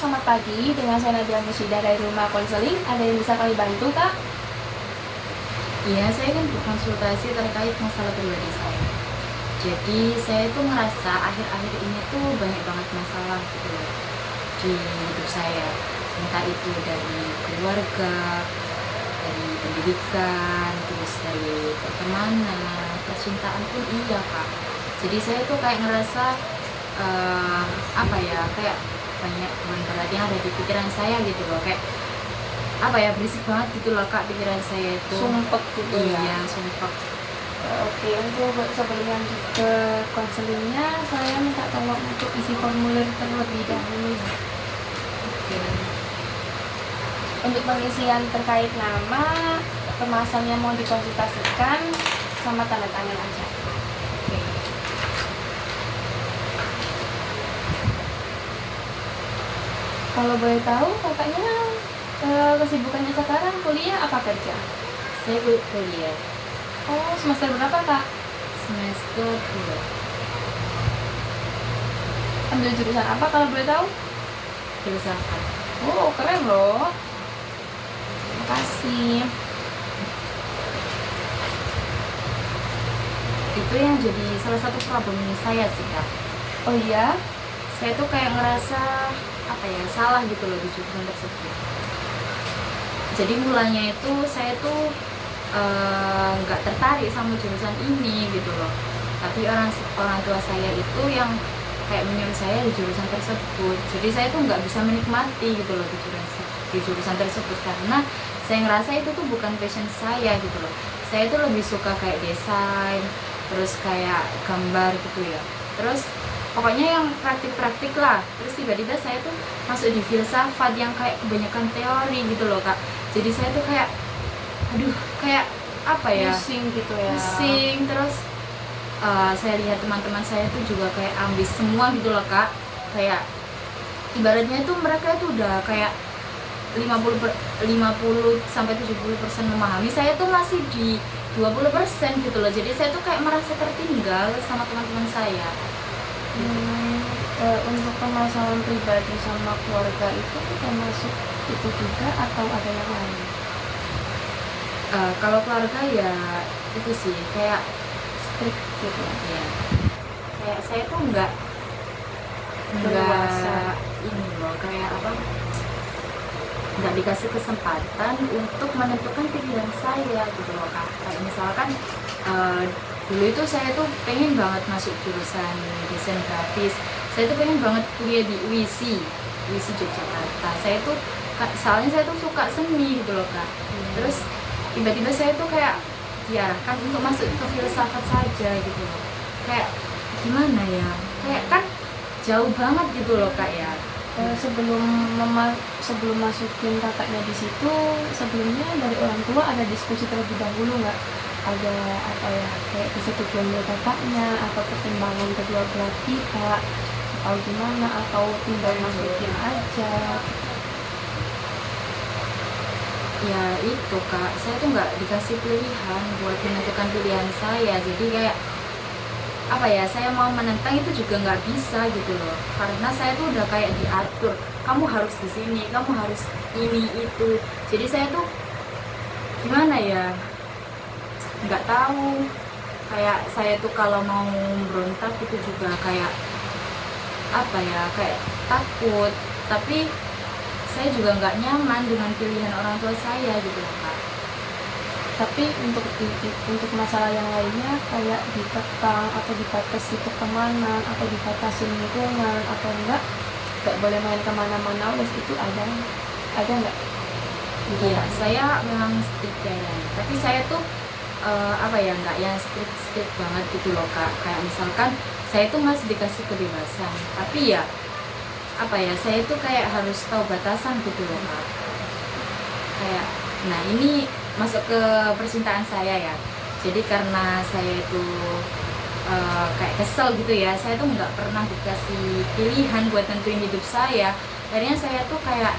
selamat pagi. Dengan saya Nadia Musida dari Rumah Konseling. Ada yang bisa kami bantu, Kak? Iya, saya kan berkonsultasi terkait masalah pribadi saya. Jadi saya tuh ngerasa akhir-akhir ini tuh banyak banget masalah gitu loh di hidup saya. Entah itu dari keluarga, dari pendidikan, terus dari pertemanan, percintaan pun iya Kak. Jadi saya tuh kayak ngerasa apa ya, kayak banyak beban berat yang ada di pikiran saya gitu loh. Kayak apa ya, berisik banget gitu loh Kak, pikiran saya itu. Sumpek gitu ya? Iya, sumpah. Oke, untuk sebelum lanjut ke konselingnya, saya minta tolong untuk isi formulir terlebih dahulu. Oke. Untuk pengisian terkait nama, kemasannya mau dikonsultasikan, sama tanda tangan aja. Oke. Kalau boleh tahu, kakaknya kesibukannya sekarang kuliah apa kerja? Saya kuliah Oh, semester berapa, Kak? semester 2 Ambil jurusan apa kalau boleh tahu? filsafat. Oh, keren loh. Makasih. Itu yang jadi salah satu problem saya sih Kak. Oh iya? Saya tuh kayak ngerasa apa ya, salah gitu loh di jurusan tersebut. Jadi mulanya itu saya tuh nggak tertarik sama jurusan ini gitu loh. Tapi orang tua saya itu yang kayak menyuruh saya di jurusan tersebut. Jadi saya tuh nggak bisa menikmati gitu loh di jurusan tersebut karena saya ngerasa itu tuh bukan passion saya gitu loh. Saya tuh lebih suka kayak desain, terus kayak gambar gitu ya. Terus pokoknya yang praktik-praktik lah. Terus tiba-tiba saya tuh masuk di filsafat yang kayak kebanyakan teori gitu loh Kak. Jadi saya tuh kayak aduh, kayak apa ya, Pusing gitu ya? pusing. Terus saya lihat teman-teman saya tuh juga kayak ambis semua gitu loh Kak. Kayak ibaratnya itu mereka itu udah kayak 50 sampai 70% memahami, saya tuh masih di 20% gitu loh. Jadi saya tuh kayak merasa tertinggal sama teman-teman saya. Untuk permasalahan pribadi sama keluarga itu termasuk itu juga atau ada yang lain? Kalau keluarga ya itu sih kayak Strict gitu ya, kayak saya tuh nggak Leluasa. ini loh, kayak apa, nggak dikasih kesempatan untuk menentukan pilihan saya gitu loh Kak. Kayak misalkan dulu itu saya tuh pengen banget masuk jurusan desain grafis. Saya tuh pengen banget kuliah di UISI Yogyakarta. Saya tuh soalnya saya tuh suka seni gitu loh Kak. Terus tiba-tiba saya tuh kayak diarahkan untuk masuk ke filsafat saja gitu loh. Kayak gimana ya, kayak kan jauh banget gitu loh Kak ya. Sebelum sebelum masukin kakaknya di situ, sebelumnya dari orang tua ada diskusi terlebih dahulu nggak? Ada apa ya, kayak persetujuan dari kakaknya atau pertimbangan kedua belah pihak atau gimana, atau tinggal masukin aja? Ya itu Kak, saya tuh nggak dikasih pilihan buat menentukan pilihan saya. Jadi kayak apa ya, saya mau menentang itu juga nggak bisa gitu loh, karena saya tuh udah kayak diatur, kamu harus di sini, kamu harus ini itu. Jadi saya tuh gimana ya, nggak tahu. Kayak saya tuh kalau mau berontak itu juga kayak apa ya, kayak takut. Tapi saya juga nggak nyaman dengan pilihan orang tua saya gitu loh Kak. Tapi untuk masalah yang lainnya kayak dikekang atau dibatasi pertemanan atau dibatasi lingkungan atau nggak boleh main kemana-mana, wes itu ada nggak? Iya, saya memang strict parent, tapi saya tuh apa ya, nggak yang strict banget gitu loh Kak. Kayak misalkan saya tuh masih dikasih kebebasan, tapi ya apa ya, saya tuh kayak harus tahu batasan gitu loh Kak. Kayak, nah ini masuk ke percintaan saya ya. Jadi karena saya itu kayak kesel gitu ya, saya tuh nggak pernah dikasih pilihan buat tentuin hidup saya. Akhirnya saya tuh kayak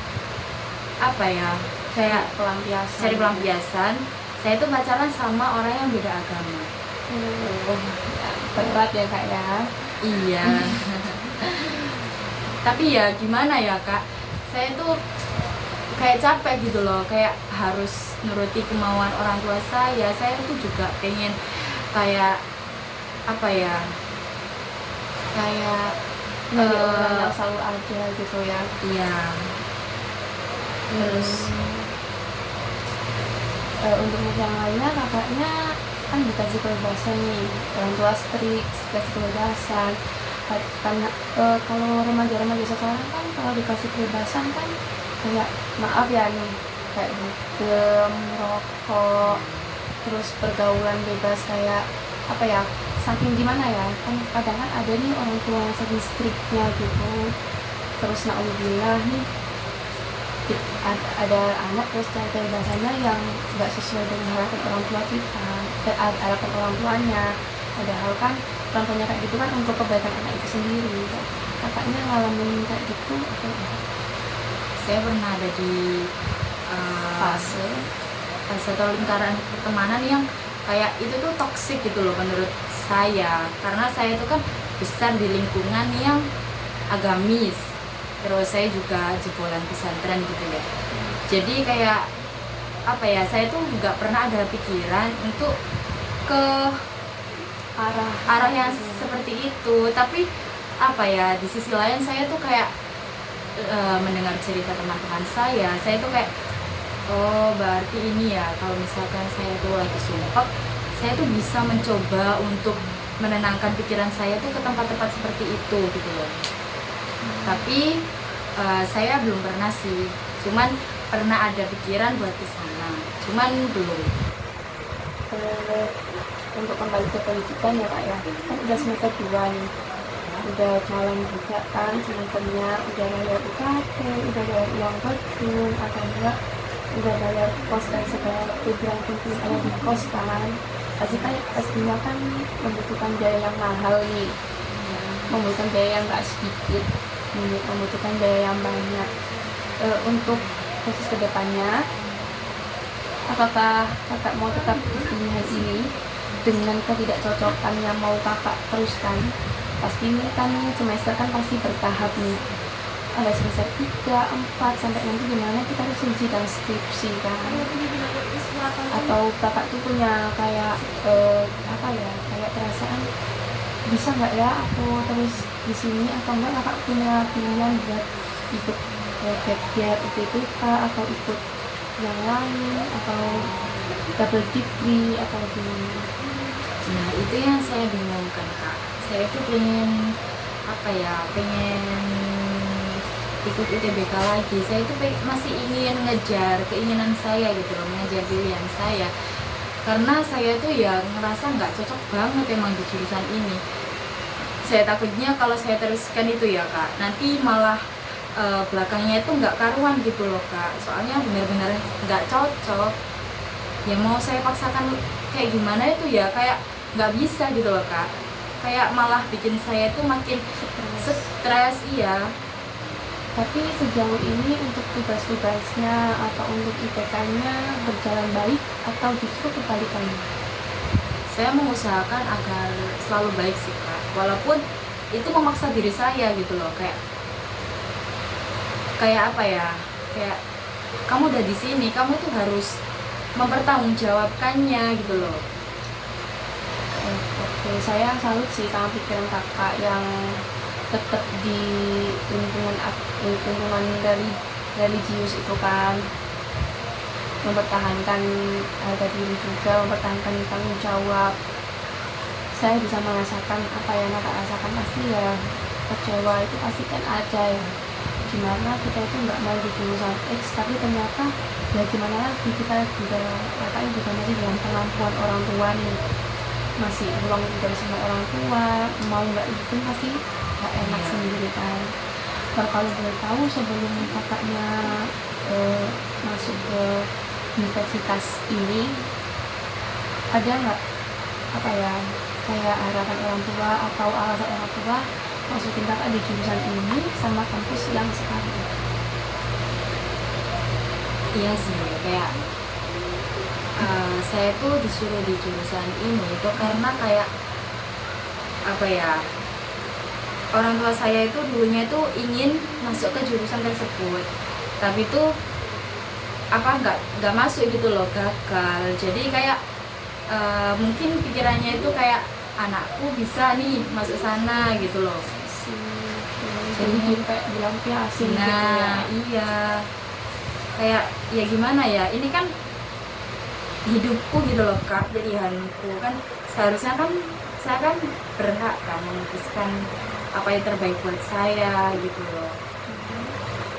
apa ya, kayak Pelampiasan. cari pelampiasan. Saya tuh pacaran sama orang yang beda agama. Berat ya Kak ya? Iya. Tapi ya gimana ya Kak, saya tuh kayak capek gitu loh, kayak harus nuruti kemauan orang tua saya. Saya tuh juga pengen kayak apa ya, kayak Dari orang yang selalu ada gitu ya. iya. Terus untuk yang lainnya kakaknya kan dikasih kebebasan nih, orang tua strict, dikasih kebebasan. Karena kalau remaja-remaja sekarang kan kalau dikasih kebebasan kan kayak maaf ya nih, kayak dugem, rokok, terus pergaulan bebas, kayak apa ya, saking gimana ya, kan kadang kan ada nih orang tua yang saking strictnya gitu. Terus naudzubillah nih, ada anak terus cari kebebasannya yang nggak sesuai dengan harapan orang tua kita, harapan orang tuanya. Padahal kan orang tuanya kayak gitu kan untuk kebaikan anak itu sendiri. Kakaknya ngalamin kayak gitu atau enggak? saya pernah ada di Fase atau lingkaran pertemanan yang kayak itu tuh toksik gitu loh menurut saya, karena saya itu kan besar di lingkungan yang agamis, terus saya juga jebolan pesantren gitu ya. Jadi kayak apa ya, saya tuh nggak pernah ada pikiran untuk ke arah yang seperti itu. Tapi apa ya, di sisi lain saya tuh kayak mendengar cerita teman-teman saya tuh kayak, oh berarti ini ya, kalau misalkan saya tuh lagi sumpah, saya tuh bisa mencoba untuk menenangkan pikiran saya tuh ke tempat-tempat seperti itu gitu loh. Tapi saya belum pernah sih, cuman pernah ada pikiran buat ke sana, cuman belum. Untuk kembali ke pendidikan ya kak ya, kan udah semester 2 nih, udah jalan juga kan semesternya, udah bayar UKT, udah bayar uang gedung, atau enggak udah bayar kos dan segala tujuan penting ada di kos kan. Pastinya kan membutuhkan biaya yang mahal nih, membutuhkan biaya yang gak sedikit, membutuhkan biaya yang banyak. Untuk khusus kedepannya, apakah kakak mau tetap di sini dengan ketidakcocokan yang mau kakak teruskan? Pasti ini kan semester kan pasti bertahap nih, ada semester 3, 4, sampai nanti gimana kita harus uji dan skripsi kan. Atau kakak tuh punya kayak apa ya, kayak perasaan bisa nggak ya aku terus di sini, atau enggak kakak punya pilihan buat ikut gap year UTBK atau ikut yang lain, atau double degree atau gimana? Nah itu yang saya bingungkan kak. Saya tuh pengen apa ya, pengen ikut UTBK lagi. Saya tuh masih ingin ngejar keinginan saya gitu loh, mengejar pilihan saya. Karena saya tuh ya ngerasa nggak cocok banget emang di jurusan ini. Saya takutnya kalau saya teruskan itu ya kak, nanti malah belakangnya itu nggak karuan gitu loh kak. Soalnya benar-benar nggak cocok. Ya mau saya paksakan kayak gimana itu ya kayak nggak bisa gitu loh kak. Kayak malah bikin saya tuh makin stres. Iya. Tapi sejauh ini untuk tugas-tugasnya atau untuk IPK-nya berjalan baik atau justru kebalikannya? Saya mengusahakan agar selalu baik sih kak, walaupun itu memaksa diri saya gitu loh, kayak apa ya, kayak kamu udah di sini, kamu tuh harus mempertanggungjawabkannya gitu loh. Oke, saya salut sih sama pikiran kakak yang tetap di lingkungan dari religius itu kan, mempertahankan harga diri juga, mempertahankan tanggung jawab. Saya bisa merasakan apa yang kakak rasakan. Pasti ya kecewa itu pasti kan ada ya, gimana kita itu nggak mau di jurusan X tapi ternyata ya gimana lagi, kita juga kakaknya juga masih dalam pengampuan orang tua nih, masih uang dari sama orang tua, mau nggak itu pasti nggak enak sendiri kan. Kalau boleh tahu sebelum kakaknya masuk ke universitas ini, ada nggak apa ya, kayak harapan orang tua atau alasan orang tua masukin kakak di jurusan ini sama kampus yang sekarang? Iya sih, kayak saya tuh disuruh di jurusan ini itu karena kayak apa ya, orang tua saya itu dulunya itu ingin masuk ke jurusan tersebut. tapi tuh nggak masuk gitu loh, gagal. Jadi kayak mungkin pikirannya itu kayak anakku bisa nih masuk sana gitu loh. Jadi kayak dilampiasin gitu ya. Nah iya, kayak ya gimana ya, ini kan hidupku gitu loh Kak, pilihanku kan, seharusnya kan saya kan berhak kan memutuskan apa yang terbaik buat saya gitu loh.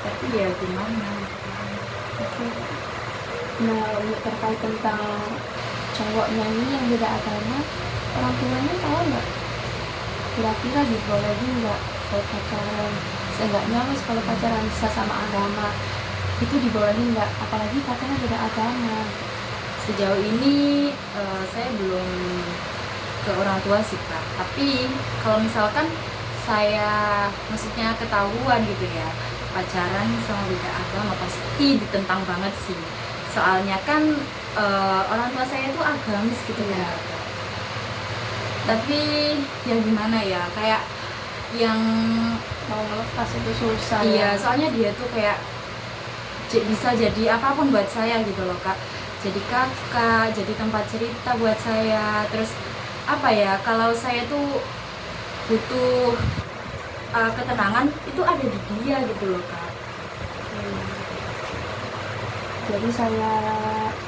Tapi ya gimana. Oke. Nah, untuk terkait tentang cowoknya ini yang beda agama, orang tuanya tahu nggak? Kira-kira dibolehin nggak kalau pacaran? Seenggaknya wes kalau pacaran sesama agama itu dibolehin nggak? Apalagi pacaran beda agama. Sejauh ini saya belum ke orang tua sih Kak. Tapi kalau misalkan saya maksudnya ketahuan gitu ya, pacaran sama beda agama pasti ditentang banget sih. Soalnya kan orang tua saya itu agamis gitu ya. Tapi ya gimana ya, kayak yang Mau ngelepas itu susah. iya, Ya. soalnya dia tuh kayak bisa jadi apapun buat saya gitu loh Kak. Jadi kakak, jadi tempat cerita buat saya. Terus apa ya, kalau saya tuh butuh ketenangan itu ada di dia gitu loh Kak.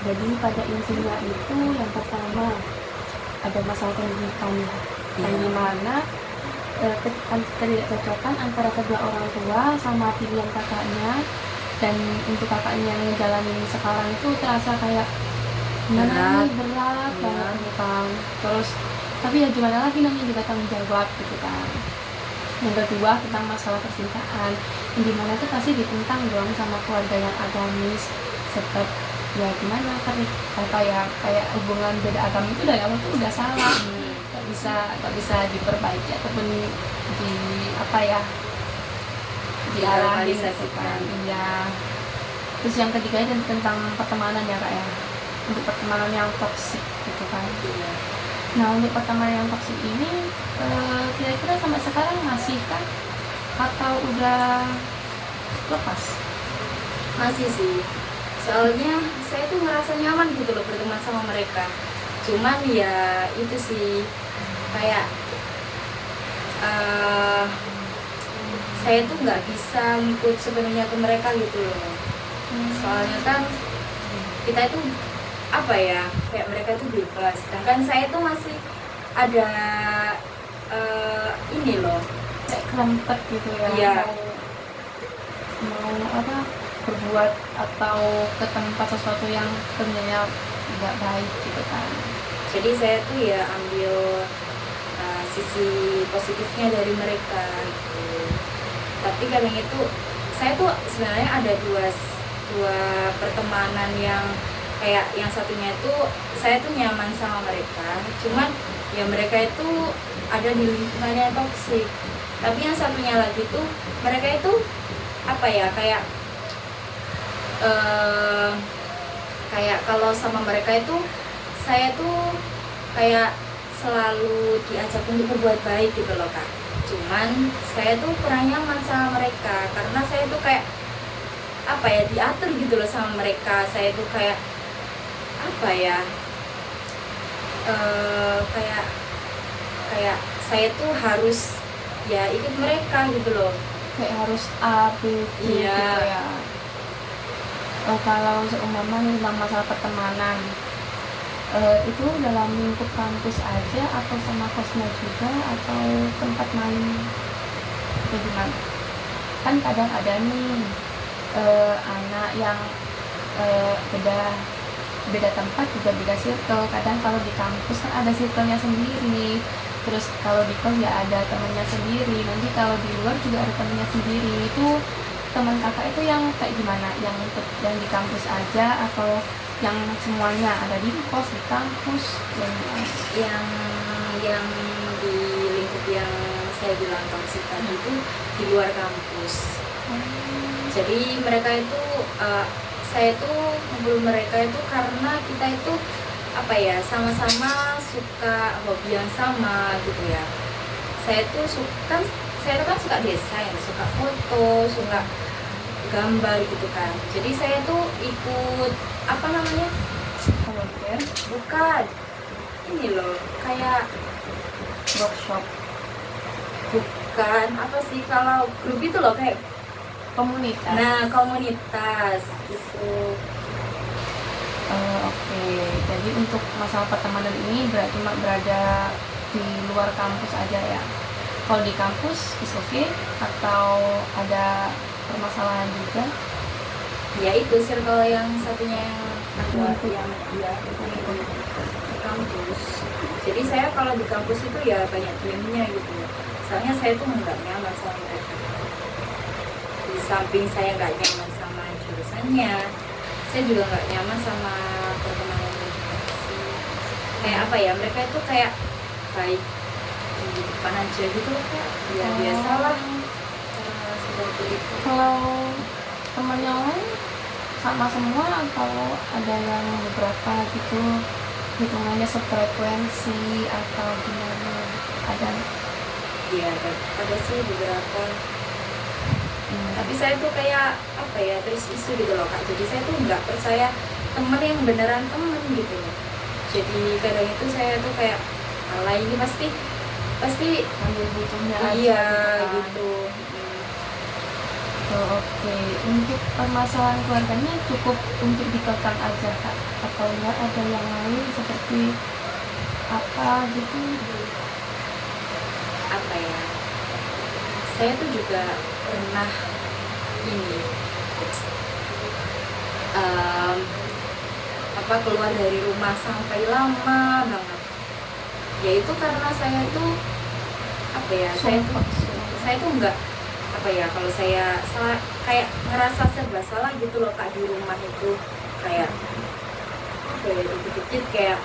Jadi pada intinya itu yang pertama ada masalah pendidikan ya. Yang Iya. dimana ketidakcocokan antara kedua orang tua sama pilihan kakaknya, dan untuk kakaknya yang ngejalanin sekarang itu terasa kayak gimana nih, berat Iya. banget gitu kan. Terus tapi ya gimana lagi, namanya juga tanggung jawab gitu kan. Yang kedua tentang masalah percintaan, yang dimana itu pasti ditentang dong sama keluarga yang agamis. Sebab ya gimana kan, apa ya, kayak hubungan beda agama itu dari awal tuh udah salah, nggak bisa diperbaiki ataupun di apa ya, diarahin gitu kan. Iya. Terus yang ketiga itu tentang pertemanan ya Kak ya, untuk pertemanan yang toksik gitu kan. Iya. Nah, untuk pertemanan yang toksik ini kira-kira sampai sekarang masih kan atau udah lepas? Masih sih. Soalnya saya tuh ngerasa nyaman gitu loh berteman sama mereka. Cuman ya itu sih, kayak saya tuh nggak bisa ngikut sepenuhnya ke mereka gitu loh. Soalnya kan kita itu apa ya, kayak mereka itu bebas, sedangkan saya tuh masih ada ini loh, Kayak kerempet gitu ya. Iya. Mau apa, berbuat atau ke tempat sesuatu yang sebenarnya nggak baik gitu kan. jadi saya tuh ya ambil sisi positifnya dari mereka gitu. Tapi kadang itu saya tuh sebenarnya ada dua pertemanan yang kayak yang satunya itu saya tuh nyaman sama mereka, cuman ya mereka itu ada di lingkungan yang toksik. Tapi yang satunya lagi tuh mereka itu apa ya, kayak kalau sama mereka itu saya tuh kayak selalu diajak untuk berbuat baik gitu loh Kak. Cuman saya tuh kurang nyaman sama mereka karena saya tuh kayak apa ya, diatur gitu loh sama mereka. Saya tuh kayak apa ya, kayak saya tuh harus ya ikut mereka gitu loh. Kayak harus A, B, C Iya. gitu ya. Kalau seumpama nih tentang masalah pertemanan, itu dalam lingkup kampus aja atau sama kosnya juga atau tempat main atau gimana? Kan kadang ada nih anak yang beda tempat juga beda circle. Kadang kalau di kampus kan ada circle-nya sendiri, terus kalau di kos ya ada temannya sendiri, nanti kalau di luar juga ada temannya sendiri. Itu teman kakak itu yang kayak gimana, yang di kampus aja atau yang semuanya ada di kos, di kampus, Yang di lingkup yang saya bilang toksik tadi itu di luar kampus. Jadi mereka itu saya tuh ngobrol mereka itu karena kita itu apa ya, sama-sama suka hobi yang sama gitu ya. Saya tuh kan suka desain, suka foto, suka gambar gitu kan. Jadi saya tuh ikut apa namanya, volunteer, bukan ini loh, kayak workshop, bukan apa sih, kalau grup itu loh kayak, komunitas. nah komunitas gitu. Oke, jadi untuk masalah pertemanan ini cuma berada di luar kampus aja ya. Kalau di kampus is okay, atau ada permasalahan juga? Ya itu circle yang satunya yang aku yang dia di kampus. Jadi saya kalau di kampus itu ya banyak diemnya gitu. Soalnya saya tuh nggak nyaman sama mereka. Di samping saya nggak nyaman sama jurusannya, saya juga nggak nyaman sama pertemanannya juga sih. Kayak apa ya, mereka itu kayak baik di depan aja gitu loh, kayak ya biasalah seperti itu. Kalau teman yang lain sama semua atau ada yang beberapa gitu hitungannya sefrekuensi atau gimana? Ada? Iya, ada sih beberapa. Tapi saya tuh kayak apa ya, terus isu gitu loh Kak. Jadi saya tuh nggak percaya temen yang beneran temen gitu loh. Jadi kadang itu saya tuh kayak, ala ini pasti Ambil butuhnya aja iya kan. gitu. Oh, oke. Untuk permasalahan keluarganya cukup untuk dikekang aja Kak? Atau enggak ada yang lain seperti apa gitu? Apa ya, saya tuh juga pernah ini apa keluar dari rumah sampai lama banget. Ya itu karena saya tuh apa ya, saya tuh enggak apa ya, kalau saya salah kayak ngerasa serba salah gitu loh Kak di rumah itu, kayak apa ya, dikit-dikit kayak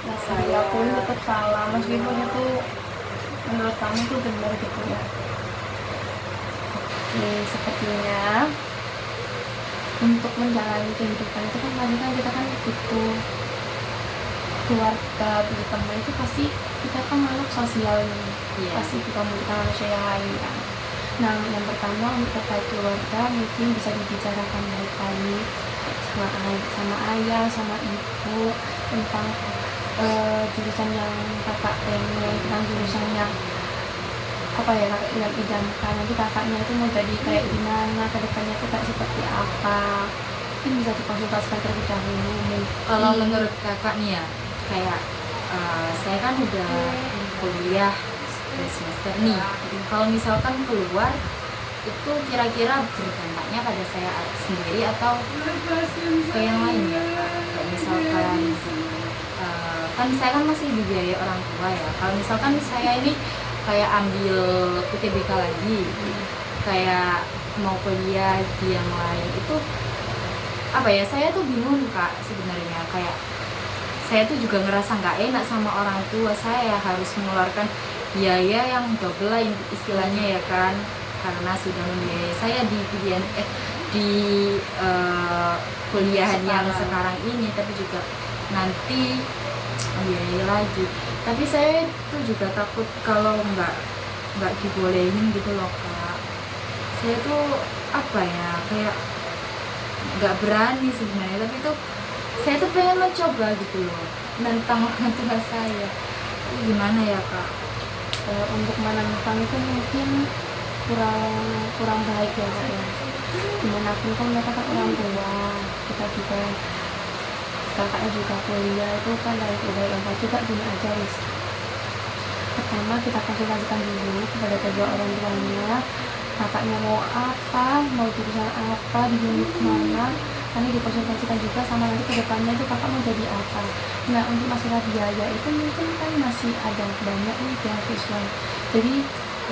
Saya pun tetap salah meskipun itu menurut kamu tuh benar gitu ya. Oke, sepertinya untuk menjalani kehidupan itu kan pasti kan kita kan butuh keluarga, butuh teman, itu pasti kita kan makhluk sosial nih. Iya. Pasti kita membutuhkan manusia yang lain kan. Nah, yang pertama untuk terkait keluarga mungkin bisa dibicarakan baik-baik sama ayah, sama ibu tentang jurusan yang kakak pengen, tentang jurusan yang apa ya kakak yang idamkan. Nanti kakaknya itu mau jadi kayak gimana, kedepannya itu kayak seperti apa, mungkin bisa dikonsultasikan terlebih dahulu. Kalau menurut kakak nih ya, kayak saya kan udah kuliah semester nih. Kalau misalkan keluar itu kira-kira berdampaknya pada saya sendiri atau ke yang lain ya Kak? Kayak misalkan kan saya kan masih dibiayai orang tua ya. Kalau misalkan saya ini kayak ambil UTBK lagi, kayak mau kuliah di yang lain, itu apa ya, saya tuh bingung Kak sebenarnya. Kayak saya tuh juga ngerasa nggak enak sama orang tua, saya harus mengeluarkan biaya yang double lah istilahnya ya kan, karena sudah membiayai saya di pilihan di kuliahan yang sekarang ini, tapi juga nanti membiayai lagi. Tapi saya tuh juga takut kalau nggak dibolehin gitu loh Kak. Saya tuh apa ya, kayak nggak berani sebenarnya, tapi tuh saya tuh pengen mencoba gitu loh, nentang orang tua saya. Ini gimana ya Kak? Untuk menentang itu mungkin kurang baik ya Kak ya. Dimanapun kan mereka kan orang tua, kita juga kakaknya juga kuliah, itu kan dari orang tua juga gini aja wis. Pertama kita konsultasikan dulu kepada kedua orang tuanya, kakaknya mau apa, mau jurusan apa, di unit mana, nanti dikonsultasikan juga sama nanti kedepannya itu kakak mau jadi apa. Nah, untuk masalah biaya itu mungkin kan masih ada banyak nih beasiswa. Jadi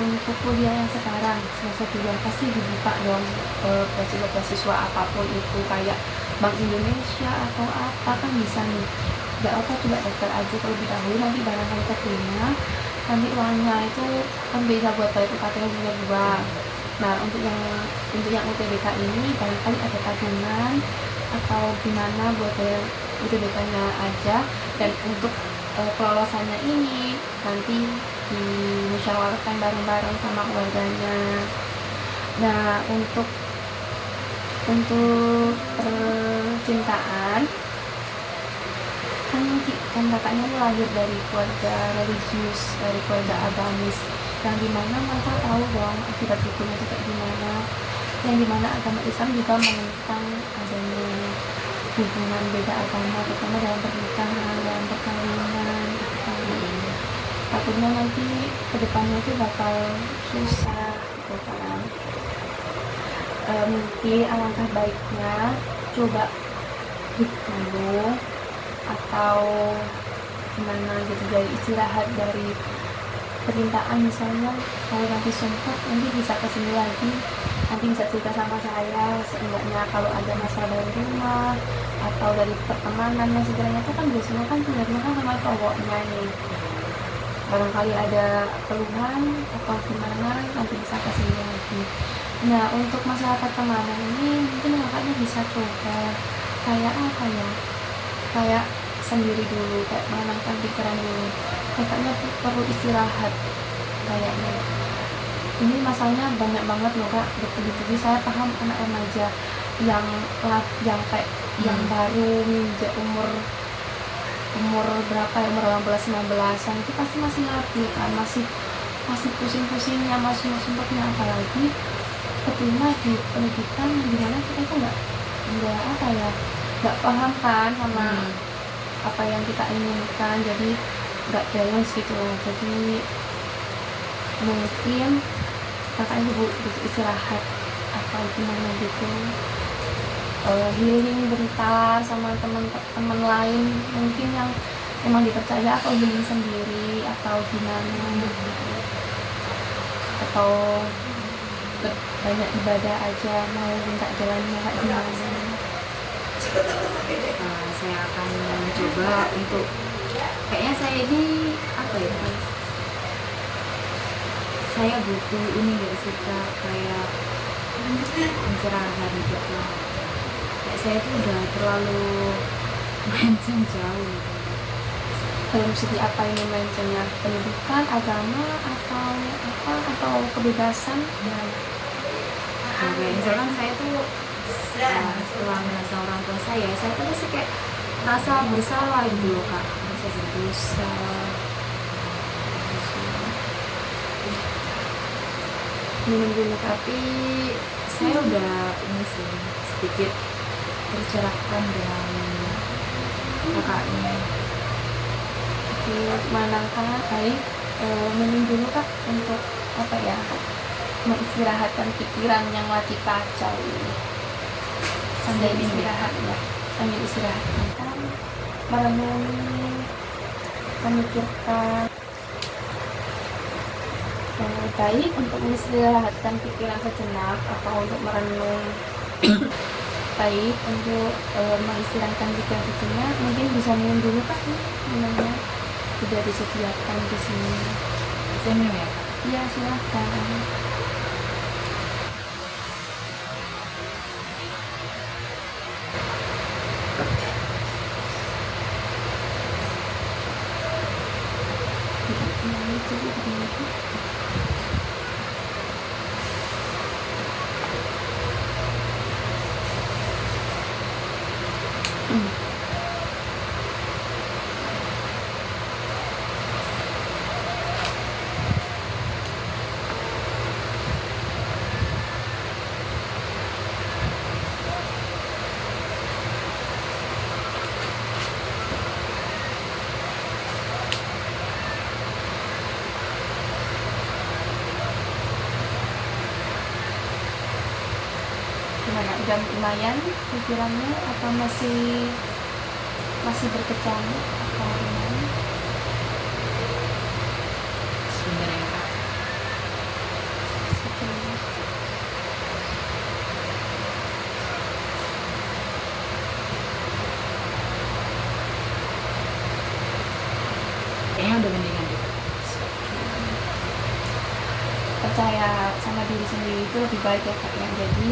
untuk kuliah yang sekarang semester 2 pasti dibuka dong beasiswa apapun itu, kayak Bank Indonesia atau apa kan bisa nih. Gak apa, coba daftar aja terlebih dahulu, nanti barangkali keterima, nanti uangnya itu kan bisa buat bayar UKT juga dua. Nah, untuk yang UTBK ini barangkali ada tabungan atau gimana buat bayar UTBK-nya aja. Dan untuk kelolosannya ini nanti dimusyawarahkan bareng-bareng sama keluarganya. Nah, untuk Untuk percintaan kan kakaknya ini lahir dari keluarga religius, dari keluarga agamis, yang dimana mereka tahu dong akibat hukumnya itu kayak gimana, yang dimana agama Islam juga menentang adanya hubungan beda agama, terutama dalam pernikahan, dalam perkawinan. Takutnya nanti kedepannya itu bakal susah gitu kan. Mungkin alangkah baiknya coba break dulu atau gimana gitu, dari istirahat dari permintaan, misalnya kalau nanti sempat nanti bisa kesini lagi, nanti bisa cerita sama saya, seenggaknya kalau ada masalah dari rumah atau dari pertemanan yang sekiranya itu kan biasanya kan sebenarnya kan sama cowoknya nih, barangkali ada keluhan atau gimana nanti bisa kesini lagi. Nah, untuk masalah pertemanan ini mungkin kakaknya bisa coba kayak apa ya, kayak sendiri dulu, kayak menenangkan pikiran dulu. Kakaknya perlu istirahat kayaknya. Ini masalahnya banyak banget loh kak, betul-betul saya paham anak remaja yang kayak yang baru nginjak umur berapa ya, umur 18-19an itu pasti masih labil kan, masih pusing-pusingnya, masih sempatnya, apalagi keterima di pendidikan dimana kita itu nggak apa ya, nggak paham kan sama apa yang kita inginkan, jadi nggak balance gitu. Jadi mungkin kakaknya butuh istirahat atau gimana gitu, healing bentar sama teman-teman lain mungkin yang emang dipercaya, atau healing sendiri atau gimana gitu, atau banyak ibadah aja, mau minta jalannya kayak gimana. Saya akan mencoba untuk, kayaknya saya ini apa ya, saya butuh ini gak sih kak, kayak pencerahan gitu. Kayak saya tuh udah terlalu menceng jauh gitu. Dalam segi apa ini mentionnya, pendidikan, agama, atau apa, atau kebebasan? Nah, kayak misalkan saya tuh setelah mengenal orang tua saya tuh masih kayak rasa bersalah gitu loh kak, rasa berdosa. Minum dulu kak. Tapi saya udah ini sih sedikit tercerahkan dengan kakaknya. Oke, menangkan baik. Minum dulu kak untuk apa ya, mengistirahatkan pikiran yang lagi kacau ini. Sambil istirahat ya, sambil istirahat kan merenungi, memikirkan. Baik untuk mengistirahatkan pikiran sejenak atau untuk merenung. Baik untuk mengistirahatkan pikiran sejenak, mungkin bisa minum dulu kak, minumnya sudah disediakan di sini. Bisa minum ya kak? Iya silahkan. Gimana, udah lumayan pikirannya atau masih berkecamuk atau gimana? Sebentar ya kak. Kayaknya udah mendingan deh. Percaya sama diri sendiri itu lebih baik ya kak ya. Jadi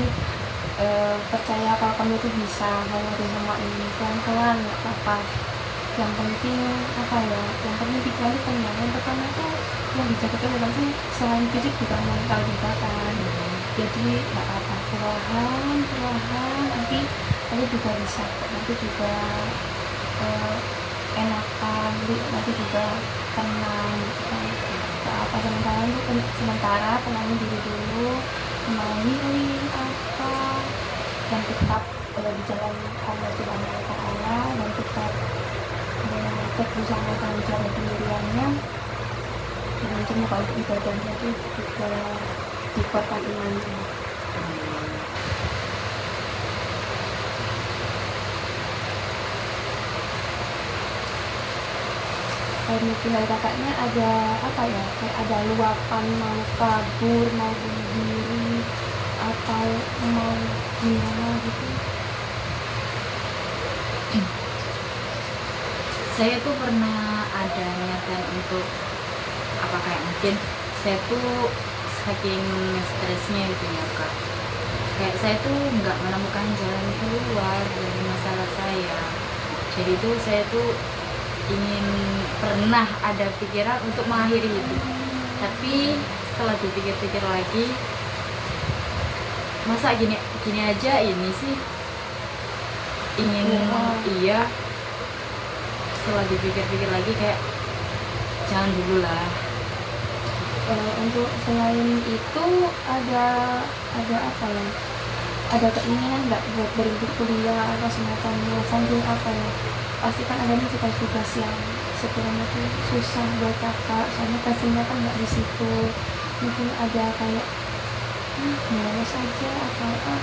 percaya kalau kamu tuh bisa ngelakuin semua ini pelan-pelan, nggak apa-apa. Yang penting apa ya, yang penting pikiran itu tenang. Yang pertama tuh yang dijaga itu bukan sih, selain fisik juga mental juga kan. jadi nggak apa, perlahan perlahan nanti juga bisa kok, nanti juga enakan, nanti juga tenang gitu kan. Nggak apa, sementara tenangin diri dulu, mau healing apa, dan tetap di jalan Allah Subhanahu wa Ta'ala, dan tetap berusaha menjaga pendiriannya, dan semoga untuk ibadahnya itu juga dikuatkan imannya. Mungkin dari kakaknya ada apa ya, kayak ada luapan mau kabur, mau bunuh diri, atau mau gimana gitu? Saya tuh pernah ada niatan untuk apa, kayak mungkin saya tuh saking stresnya gitu ya kak, kayak saya tuh nggak menemukan jalan keluar dari masalah saya. Jadi tuh saya tuh pernah ada pikiran untuk mengakhiri hidup, tapi setelah dipikir-pikir lagi, masa gini aja ini sih iya. Setelah dipikir-pikir lagi kayak jangan dulu lah. Untuk selain itu ada apa ya, ada keinginan nggak buat berhenti kuliah atau semacamnya, sambil apa ya, pasti kan ada nih tugas-tugas yang sekiranya tuh susah buat kakak, soalnya pastinya kan nggak di situ. Mungkin ada kayak males aja atau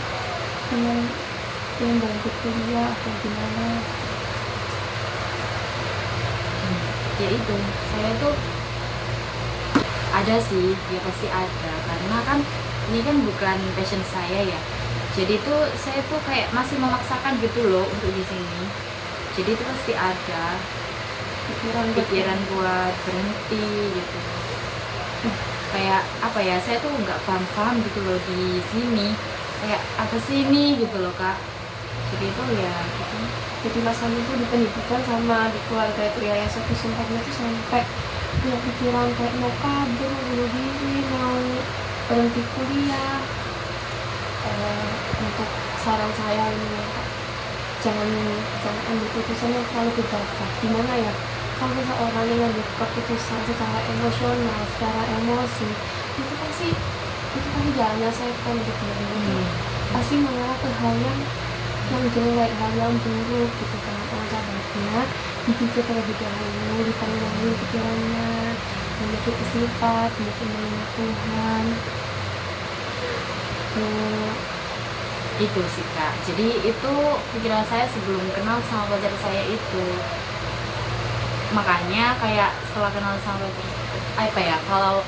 pengen berhenti kuliah atau gimana. Ya itu, saya tuh ada sih, ya pasti ada, karena kan ini kan bukan passion saya ya. Jadi tuh saya tuh kayak masih memaksakan gitu loh untuk di sini. Jadi itu pasti ada pikiran buat berhenti gitu. Kayak apa ya, saya tuh nggak paham gitu loh di sini. Kayak apa sih ini gitu loh kak. Jadi itu ya gitu. Jadi masalah itu di pendidikan sama di keluarga itu ya, yang satu sumpahnya tuh sampai punya pikiran kayak mau kabur, mau bunuh diri, mau berhenti kuliah. Untuk saran saya ini ya, jangan ambil keputusan yang terlalu gegabah. Gimana ya, kalau seseorang yang ambil keputusan secara emosional, secara emosi, itu pasti jalannya setan gitu ya. Pasti mengarah ke hal yang jelek, hal yang buruk gitu kan. Sahabatnya dipikir terlebih dahulu, ditenangin pikirannya, memikir istighfar, memikir mengingat Tuhan. Itu sih kak, jadi itu pikiran saya sebelum kenal sama pacar saya itu. Makanya kayak setelah kenal sama pacar, apa ya, kalau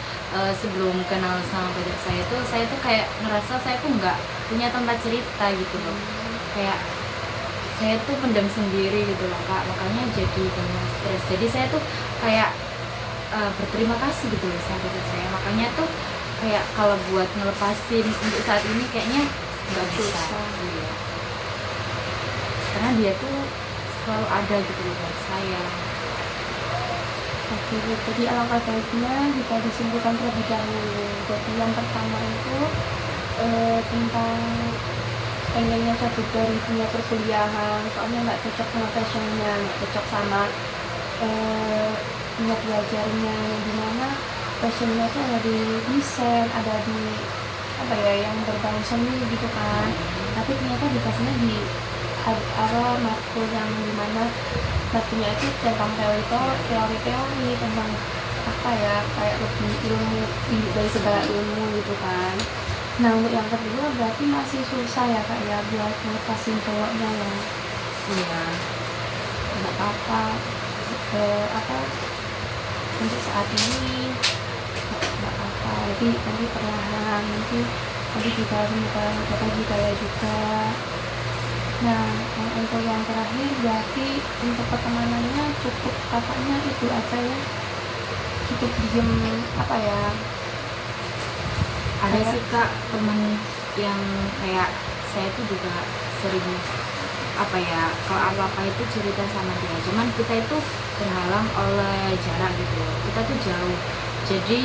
sebelum kenal sama pacar saya tuh kayak ngerasa saya tuh nggak punya tempat cerita gitu loh. Kayak saya tuh pendam sendiri gitu loh kak, makanya jadi banyak stres. Jadi saya tuh kayak berterima kasih gitu loh sama pacar saya. Makanya tuh kayak kalau buat ngelepasin untuk saat ini kayaknya nggak bisa. Iya. Karena dia tuh selalu ada gitu loh buat saya. Oke, jadi alangkah baiknya jika disimpulkan terlebih dahulu. Jadi yang pertama itu tentang pengennya cabut dari dunia perkuliahan, soalnya nggak cocok sama passionnya, nggak cocok sama minat belajarnya, yang dimana passionnya itu ada di desain, ada di apa ya, yang berbau seni gitu kan. Tapi ternyata dikasihnya di matkul yang dimana matkulnya itu tentang teori tentang apa ya, kayak lebih ilmu dari segala ilmu gitu kan. Nah, untuk yang kedua berarti masih susah ya kak ya buat ngelepasin cowoknya ya. Iya. Nggak apa-apa, untuk saat ini nggak apa, nanti perlahan, nanti juga semoga dapat hidayah juga. Nah, untuk yang terakhir berarti untuk pertemanannya cukup kakaknya itu aja ya, cukup diem apa ya. Ada sih kak temen yang kayak saya tuh juga sering apa ya, kalau apa-apa itu cerita sama dia, cuman kita itu terhalang oleh jarak gitu loh, kita tuh jauh. Jadi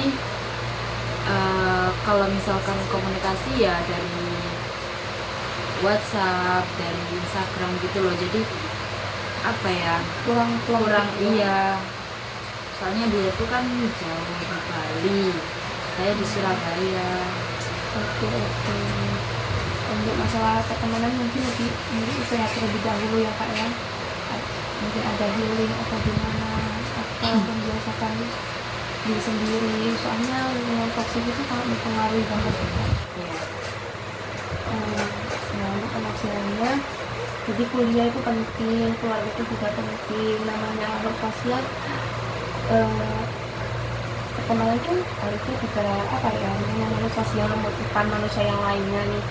kalau misalkan komunikasi ya dari WhatsApp, dari Instagram gitu loh. Jadi apa ya, kurang iya. Soalnya dia tuh kan jauh di Bali, saya di Surabaya. Oke. Untuk masalah pertemanan mungkin itu ya terlebih dahulu ya Kak ya. Mungkin ada healing atau gimana, atau membiasakan diri sendiri. Soalnya lingkungan toksik itu sangat mempengaruhi banget Kak. Iya. Nah, untuk penafsirannya, jadi kuliah itu penting, keluarga itu juga penting. Namanya makhluk sosial, pertemanan itu harusnya juga apa ya, namanya makhluk sosial membutuhkan manusia yang lainnya nih.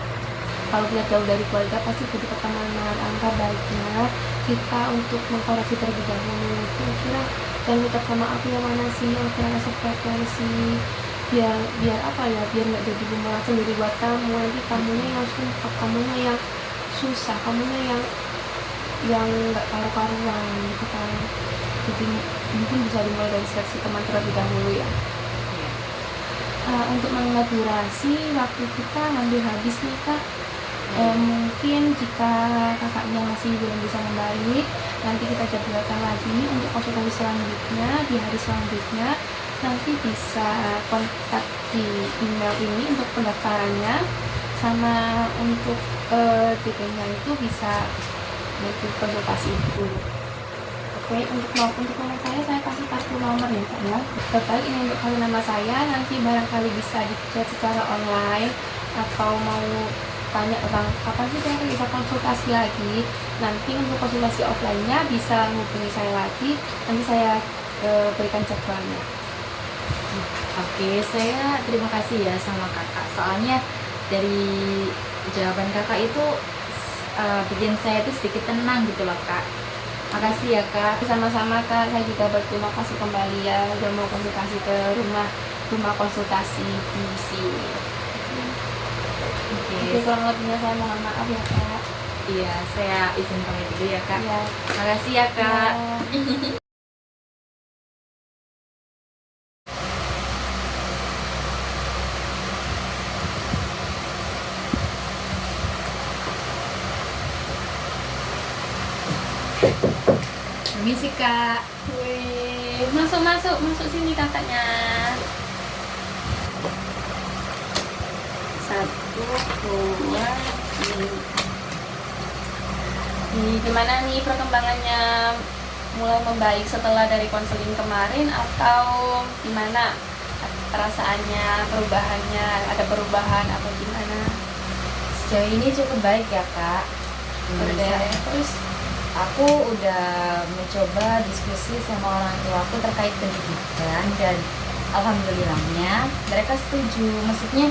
Kalau kita jauh dari keluarga pasti butuh pertemanan. Angka baiknya kita untuk mengkoreksi terlebih dahulu, kira-kira yang dekat sama aku yang mana sih, yang kira-kira sefrekuensi, biar apa ya, biar nggak jadi bumerang sendiri buat kamu. Nanti kamunya yang sumpah, kamunya yang susah, kamunya yang nggak karu-karuan gitu kan. Jadi mungkin bisa dimulai dari seleksi teman terlebih dahulu ya. Untuk mengingat durasi waktu kita hampir habis nih Kak. Mungkin jika kakaknya masih belum bisa membaik, nanti kita jadwalkan lagi untuk konsultasi selanjutnya di hari selanjutnya. Nanti bisa kontak di email ini untuk pendaftarannya, sama untuk DP-nya itu bisa untuk konsultasi dulu. Oke, untuk nomor saya kasih kartu nomor ya Kak ya. Terkait ini untuk kartu nama saya, nanti barangkali bisa dicek secara online, atau mau tanya tentang kapan sih saya bisa konsultasi lagi. Nanti untuk konsultasi offline-nya bisa menghubungi saya lagi, nanti saya berikan jadwalnya. Oke, saya terima kasih ya sama kakak. Soalnya dari jawaban kakak itu bikin saya tuh sedikit tenang gitu loh kak. Makasih ya kak. Sama-sama Kak, saya juga berterima kasih kembali ya udah mau konsultasi ke rumah konsultasi di sini. Oke, kurang lebihnya saya mohon maaf ya Kak. Iya, saya izin pamit dulu ya kak. Iya. Makasih ya kak. Ya. Permisi kak. Wih, masuk sini kakaknya. Satu, dua, tiga. Gimana nih perkembangannya, mulai membaik setelah dari konseling kemarin atau gimana perasaannya, perubahannya, ada perubahan atau gimana? Sejauh ini cukup baik ya kak. Terus Aku udah mencoba diskusi sama orang tuaku terkait pendidikan dan alhamdulillahnya mereka setuju. Maksudnya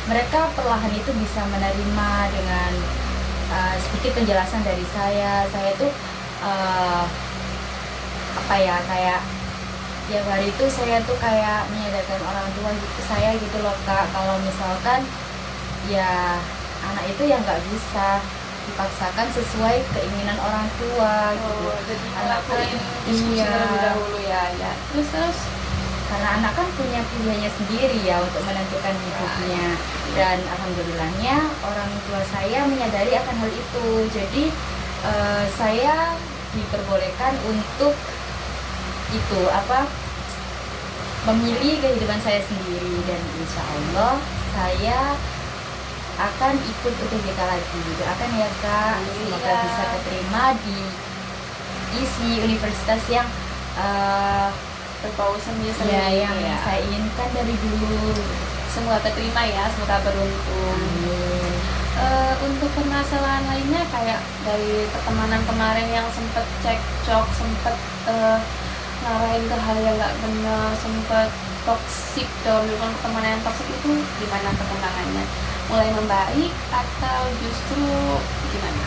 mereka perlahan itu bisa menerima dengan sedikit penjelasan dari saya. Saya tuh apa ya, kayak tiap hari itu saya tuh kayak menyadarkan orang tua gitu, saya gitu loh kak, kalau misalkan ya anak itu yang nggak bisa dipaksakan sesuai keinginan orang tua gitu. Jadi Anakku diskusi iya, terlebih dahulu ya. Terus karena anak kan punya pilihannya sendiri ya untuk menentukan hidupnya, dan alhamdulillahnya orang tua saya menyadari akan hal itu. Jadi saya diperbolehkan untuk itu apa, memilih kehidupan saya sendiri, dan insya Allah saya akan ikut UTBK lagi. Doakan ya kak, semoga bisa keterima di isi universitas yang berbau seni ya yang saya inginkan dari dulu. Semoga keterima ya, semoga beruntung. Untuk permasalahan lainnya kayak dari pertemanan kemarin yang sempet cekcok, sempet ngarahin ke hal yang nggak benar, sempet toksik, dalam pertemanan yang toksik itu gimana perkembangannya? Mulai membaik atau justru gimana?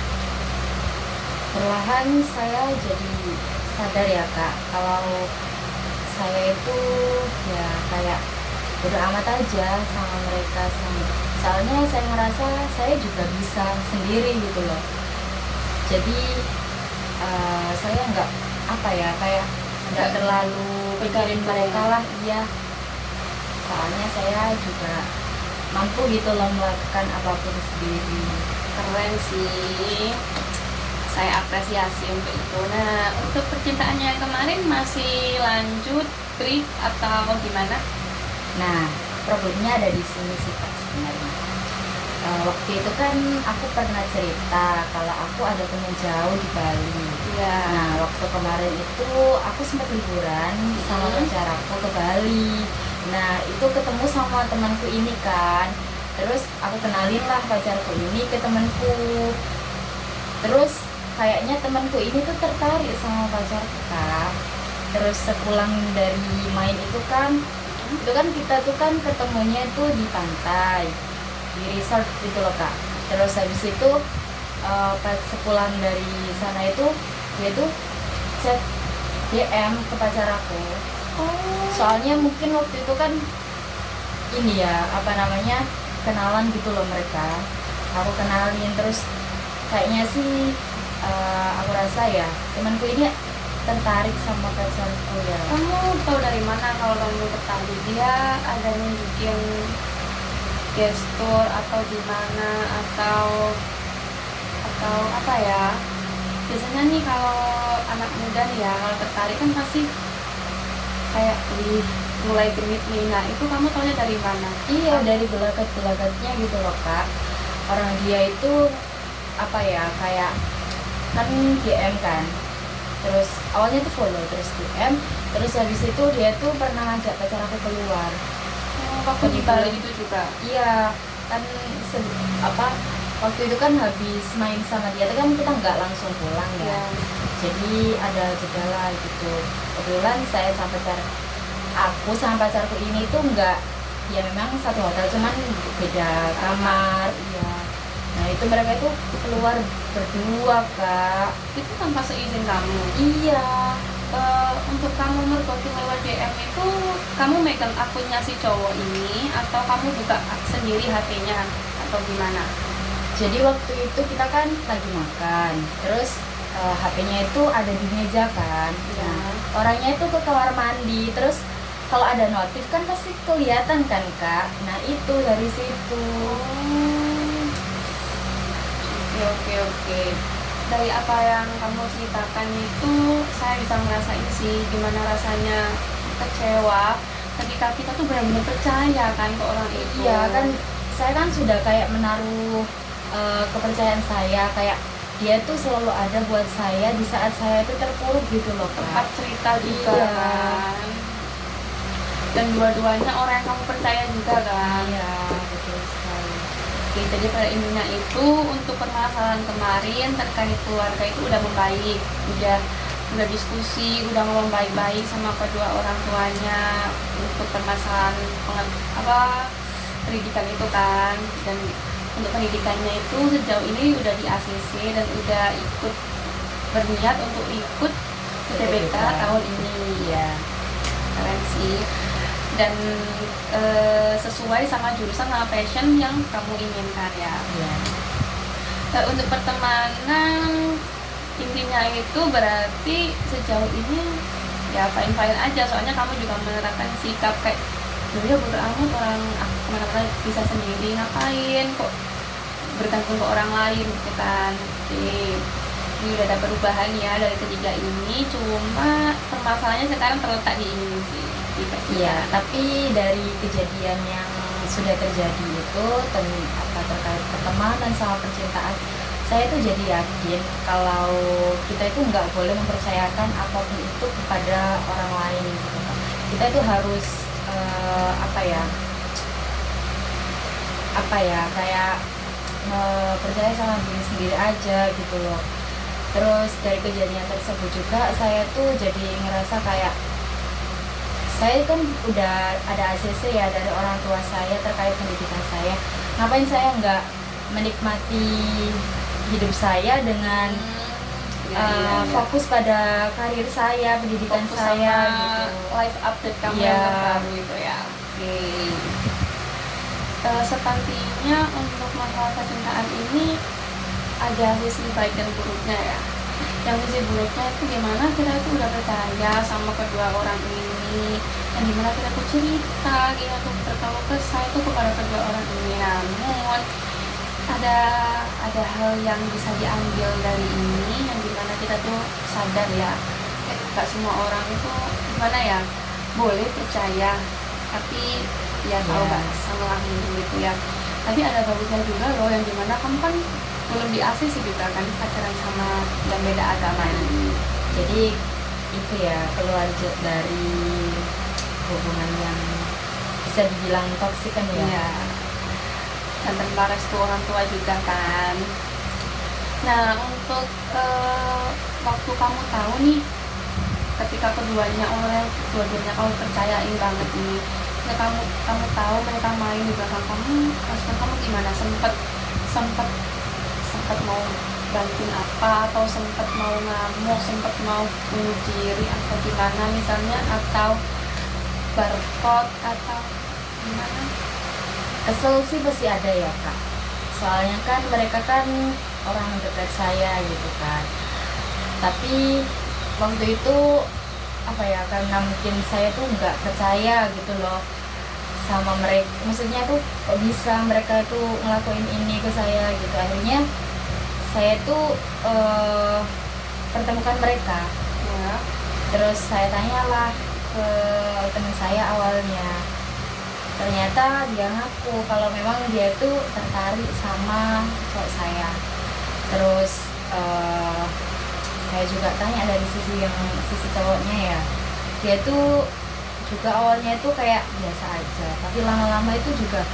Perlahan saya jadi sadar ya kak, kalau saya itu ya kayak bodo amat aja sama mereka. Soalnya saya ngerasa saya juga bisa sendiri gitu loh. Jadi saya nggak apa ya, kayak nggak terlalu pikirin mereka lah. Iya, soalnya saya juga mampu gitu loh melakukan apapun sendiri. Keren sih, saya apresiasi untuk itu. Nah, untuk percintaannya yang kemarin masih lanjut break atau gimana? Nah, problemnya ada di sini sih Kak sebenarnya. Waktu itu kan aku pernah cerita kalau aku ada teman jauh di Bali. Iya. Nah, waktu kemarin itu aku sempat liburan sama pacar aku ke Bali. Nah, itu ketemu sama temanku ini kan. Terus aku kenalin lah pacarku ini ke temanku. Terus kayaknya temanku ini tuh tertarik sama pacarku Kak. Terus sepulang dari main itu kan kita tuh kan ketemunya itu di pantai, di resort gitu loh Kak. Terus habis itu pas sepulang dari sana itu dia tuh chat DM ke pacar aku. Soalnya mungkin waktu itu kan ini ya apa namanya kenalan gitu loh mereka. Aku kenalin terus kayaknya sih aku rasa ya temanku ini tertarik sama pacarku ya. Kamu tahu dari mana kalau kamu tertarik? Dia ada nunjukin gestur atau gimana atau apa ya? Biasanya nih kalau anak muda nih ya kalau tertarik kan pasti kayak mulai genit nih. Nah, itu kamu taunya dari mana? Iya, dari gelagat-gelagatnya gitu loh Kak. Orang dia itu apa ya kayak kan DM kan. Terus awalnya tuh follow terus DM, terus habis itu dia tuh pernah ngajak pacar aku keluar. Waktu di Bali itu juga. Iya, kan waktu itu kan habis main sama dia kan kita nggak langsung pulang ya. Iya. Jadi ada jeda lah gitu. Kebetulan aku sama pacarku ini tuh nggak, ya memang satu hotel cuman beda kamar. Iya. Nah itu mereka itu keluar berdua Kak. Itu tanpa seizin kamu. Iya. Untuk kamu mergoki lewat DM itu kamu megang akunnya si cowok ini atau kamu buka sendiri HP-nya atau gimana? Jadi waktu itu kita kan lagi makan, terus HP-nya itu ada di meja kan. Ya. Nah, orangnya itu ke kamar mandi, terus kalau ada notif kan pasti kelihatan kan Kak. Nah itu dari situ. Oke. Dari apa yang kamu ceritakan itu saya bisa ngerasain sih gimana rasanya kecewa ketika kita tuh benar-benar percaya kan ke orang itu. Iya kan, saya kan sudah kayak menaruh kepercayaan saya, kayak dia tuh selalu ada buat saya di saat saya itu terpuruk gitu loh Tempat Kak. cerita juga Iya. kan. Dan dua-duanya orang yang kamu percaya juga kan. Iya betul sekali. Oke, jadi pada intinya itu untuk permasalahan kemarin terkait keluarga itu udah membaik, udah diskusi, udah ngomong baik-baik sama kedua orang tuanya untuk permasalahan pendidikan itu kan. Dan untuk pendidikannya itu sejauh ini udah di ACC dan udah ikut berniat untuk ikut UTBK tahun ini ya. Keren sih. Dan sesuai sama jurusan sama passion yang kamu inginkan ya. Iya. Untuk pertemanan intinya itu berarti sejauh ini ya fine aja, soalnya kamu juga menerapkan sikap kayak ya bodo amat orang aku kemana-mana bisa sendiri, ngapain kok bergantung ke orang lain gitu kan. Oke, ini udah ada perubahan ya dari ketiga ini, cuma permasalahannya sekarang terletak di ini sih. Iya, tapi dari kejadian yang sudah terjadi itu terkait pertemanan sama percintaan, saya tuh jadi yakin kalau kita itu nggak boleh mempercayakan apapun itu kepada orang lain gitu kan. Kita itu harus kayak percaya sama diri sendiri aja gitu loh. Terus dari kejadian tersebut juga saya tuh jadi ngerasa kayak saya kan udah ada ACC ya dari orang tua saya terkait pendidikan saya. Ngapain saya nggak menikmati hidup saya dengan fokus pada karir saya, pendidikan fokus saya sama gitu. life update kamu Iya. yang terbaru gitu ya. Oke. Sepertinya untuk masalah percintaan ini ada sisi baik dan buruknya ya. Yang sisi buruknya itu gimana kita itu udah percaya sama kedua orang ini, dan gimana kita tuh cerita gitu tuh berkeluh kesah itu kepada kedua orang ini. ada hal yang bisa diambil dari ini, yang dimana kita tuh sadar ya, gak semua orang itu gimana ya, boleh percaya tapi ya tahu Iya. gak salah gitu ya. Tapi ada bagusnya juga loh, yang dimana kamu kan belum di ACC juga kan, pacaran sama yang beda agama ini. Jadi itu ya keluar dari hubungan yang bisa dibilang toksik kan ya. Iya. Dan tanpa restu orang tua juga kan. Nah, untuk waktu kamu tahu nih, ketika keduanya dua-duanya kamu percayain banget nih, nah, kamu tahu mereka main di belakang kamu, respon kamu gimana? Sempet mau bantuin apa, atau sempet mau ngamuk, sempet mau bunuh diri atau gimana misalnya, atau barcode atau gimana? Kesel sih pasti ada ya kak, soalnya kan mereka kan orang dekat saya gitu kan. Tapi waktu itu apa ya, karena mungkin saya tuh nggak percaya gitu loh sama mereka, maksudnya tuh kok bisa mereka tuh ngelakuin ini ke saya gitu. Akhirnya saya tuh pertemukan mereka, Ya. terus saya tanyalah ke teman saya awalnya. Ternyata dia ngaku kalau memang dia tuh tertarik sama cowok saya. Terus saya juga tanya dari sisi cowoknya ya, dia tuh juga awalnya itu kayak biasa aja, tapi lama-lama itu juga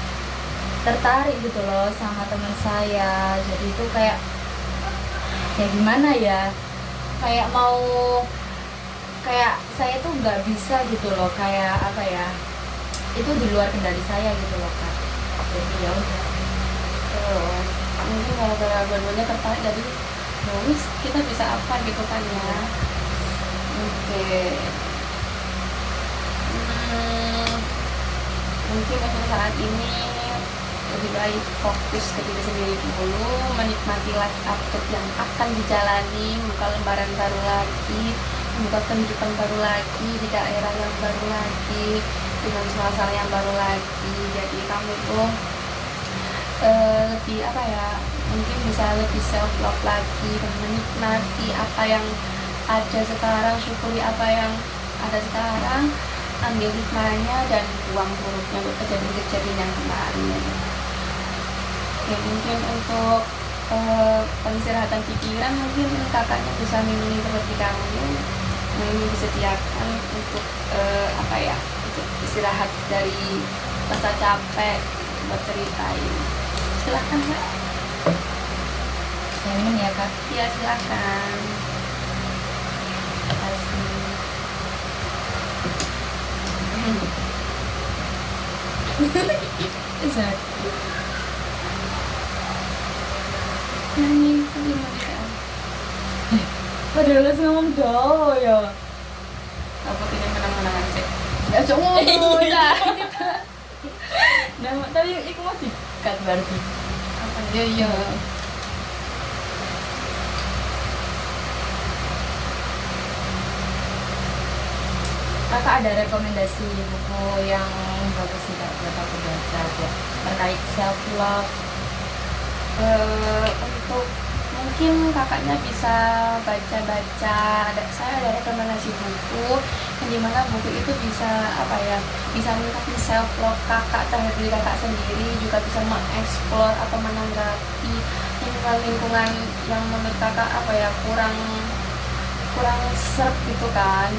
tertarik gitu loh sama teman saya. Jadi itu kayak ya gimana ya, kayak mau, kayak saya tuh nggak bisa gitu loh, kayak apa ya, itu di luar kendali saya gitu loh kak. Jadi ya udah. Terus mungkin gara-gara dua-duanya tertarik, jadi nulis kita bisa apa gitu kan ya. Oke. Mungkin untuk saat ini lebih baik fokus ke diri sendiri dulu, menikmati life update yang akan dijalani, buka lembaran baru lagi, membuka kehidupan baru lagi di daerah yang baru lagi, dengan suasana yang baru lagi. Jadi kamu tuh lebih apa ya, mungkin bisa lebih self love lagi dan menikmati apa yang ada sekarang, syukuri apa yang ada sekarang, ambil hikmahnya dan buang buruknya untuk kejadian-kejadian yang kemarin. Ya mungkin untuk penistirahatan pikiran, mungkin kakaknya bisa minum terlebih dahulu, ini disediakan untuk apa ya, untuk istirahat dari rasa capek, buat ceritain. Silahkan kak. Yang minum ya kak. Iya silahkan. Kasih. Bisa. Nyanyi sedih mau bisa. Padahal gak ngomong dowo ya. Aku tidak menang-menangan sih. Ya cok ngomong Iya. Nah, tapi iku mau dikat berarti. Apa dia iya. Kakak ada rekomendasi buku yang bagus sih kak buat aku baca buat terkait self love? Untuk mungkin kakaknya bisa baca-baca, saya ada rekomendasi buku yang dimana buku itu bisa apa ya, bisa meningkatkan self love kakak terhadap diri kakak sendiri, juga bisa mengeksplor atau menanggapi lingkungan yang menurut kakak apa ya, kurang serp gitu kan.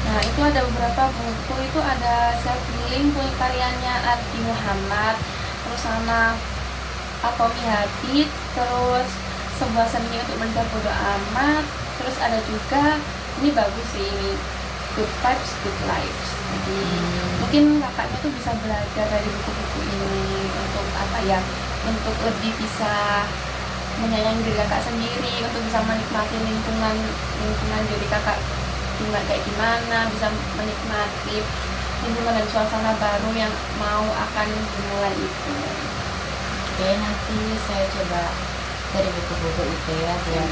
Nah itu ada beberapa buku, itu ada self healing karyanya Adi Muhammad, terus sama Atomic Habit, terus sebuah seni untuk menjawab bodo amat, terus ada juga, ini bagus sih, ini Good Vibes Good Life. Jadi mungkin kakaknya tuh bisa belajar dari buku-buku ini untuk apa ya, untuk lebih bisa menyayangi diri kakak sendiri, untuk bisa menikmati lingkungan diri kakak kayak gimana, bisa menikmati lingkungan dan suasana baru yang mau akan dimulai itu. Oke, nanti saya coba cari buku-buku itu ya biar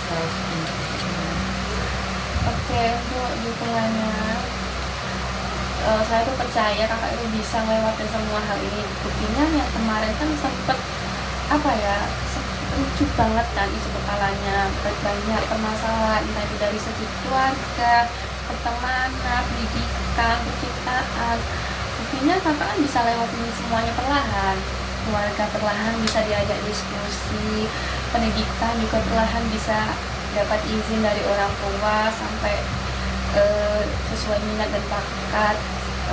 self improvement. Oke, untuk dukungannya saya tuh percaya kakak itu bisa melewati semua hal ini. Buktinya yang kemarin kan sempet apa ya, lucu banget kan isu kepalanya, banyak permasalahan entah itu dari segi keluarga, pertemanan, pendidikan, percintaan. Buktinya kakak kan bisa lewatin semuanya perlahan. Keluarga perlahan bisa diajak diskusi, pendidikan juga perlahan bisa dapat izin dari orang tua sampai sesuai minat dan bakat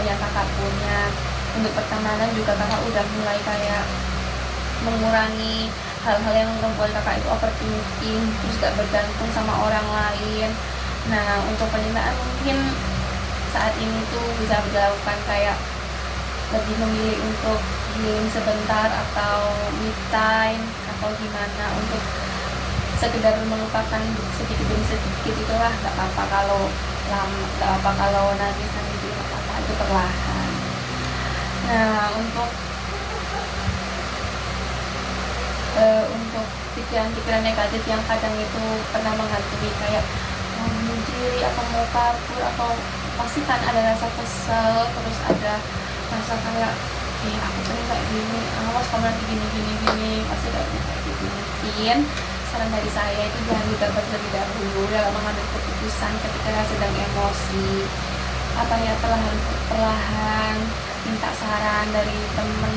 yang kakak punya. Untuk pertemanan juga kakak udah mulai kayak mengurangi hal-hal yang membuat kakak itu overthinking, terus gak bergantung sama orang lain. Nah, untuk pencintaan mungkin saat ini tuh bisa dilakukan kayak lebih memilih untuk healing sebentar atau me time atau gimana, untuk sekedar melupakan sedikit demi sedikit. Itulah, gak apa-apa kalau lama, gak apa kalau nangis itu gak apa-apa, itu perlahan. Nah, untuk pikiran-pikiran negatif yang kadang itu pernah menghantui, kayak mau bunuh diri atau mau kabur, atau pasti kan ada rasa kesel, terus ada rasa kayak aku sering kayak gini, awas kamu nanti gini, pasti kayak gitu. Mungkin saran dari saya itu jangan didapat terlebih dahulu dalam mengambil keputusan ketika sedang emosi. Apa ya, perlahan minta saran dari temen,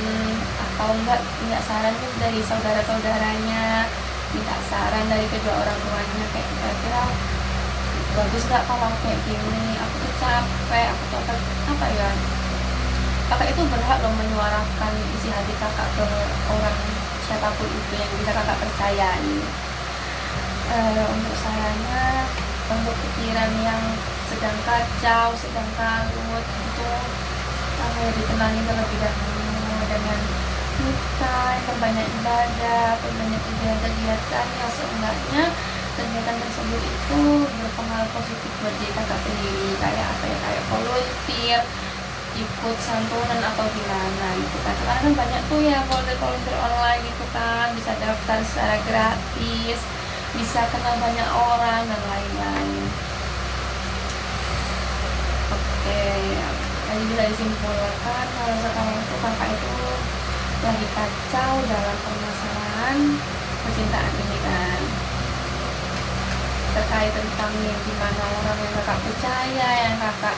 atau enggak minta saran dari saudara-saudaranya, minta saran dari kedua orang tuanya, kayak kira-kira bagus gak kalau kayak gini, aku tuh capek, aku tuh apa ya, kakak itu berhak loh menyuarakan isi hati kakak ke orang siapapun itu yang bisa kakak percayai. Untuk sarannya, untuk pikiran yang sedang kacau, sedang kalut, itu ditemani terlebih dahulu dengan kita, perbanyak ibadah, perbanyak kegiatan yang seenggaknya kegiatan tersebut itu berpengaruh positif buat diri kakak sendiri, kayak apa ya, kayak volunteer, ikut santunan atau gimana gitu kan. Sekarang kan banyak tuh ya volunteer online gitu kan, bisa daftar secara gratis, bisa kenal banyak orang dan lain-lain. Oke, jadi bisa disimpulkan kalau sekarang itu kakak itu lagi kacau dalam permasalahan percintaan ini kan, terkait tentang yang dimana orang yang kakak percaya, yang kakak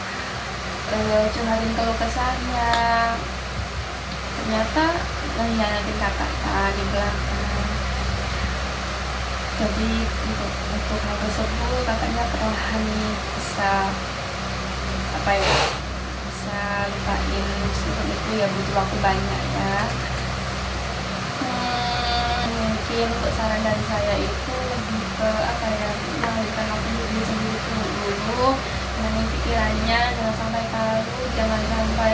curhatin keluh kesahnya, ternyata mengkhianatin kakak kan di belakang. Jadi untuk hal tersebut kakaknya perlahan bisa apa ya, bisa lupain semua itu ya, butuh waktu banyak ya. Mungkin untuk saran dari saya itu lebih ke apa ya, mengalihkan waktu diri sendiri dulu, dengan pikirannya, jangan sampai kalut, jangan sampai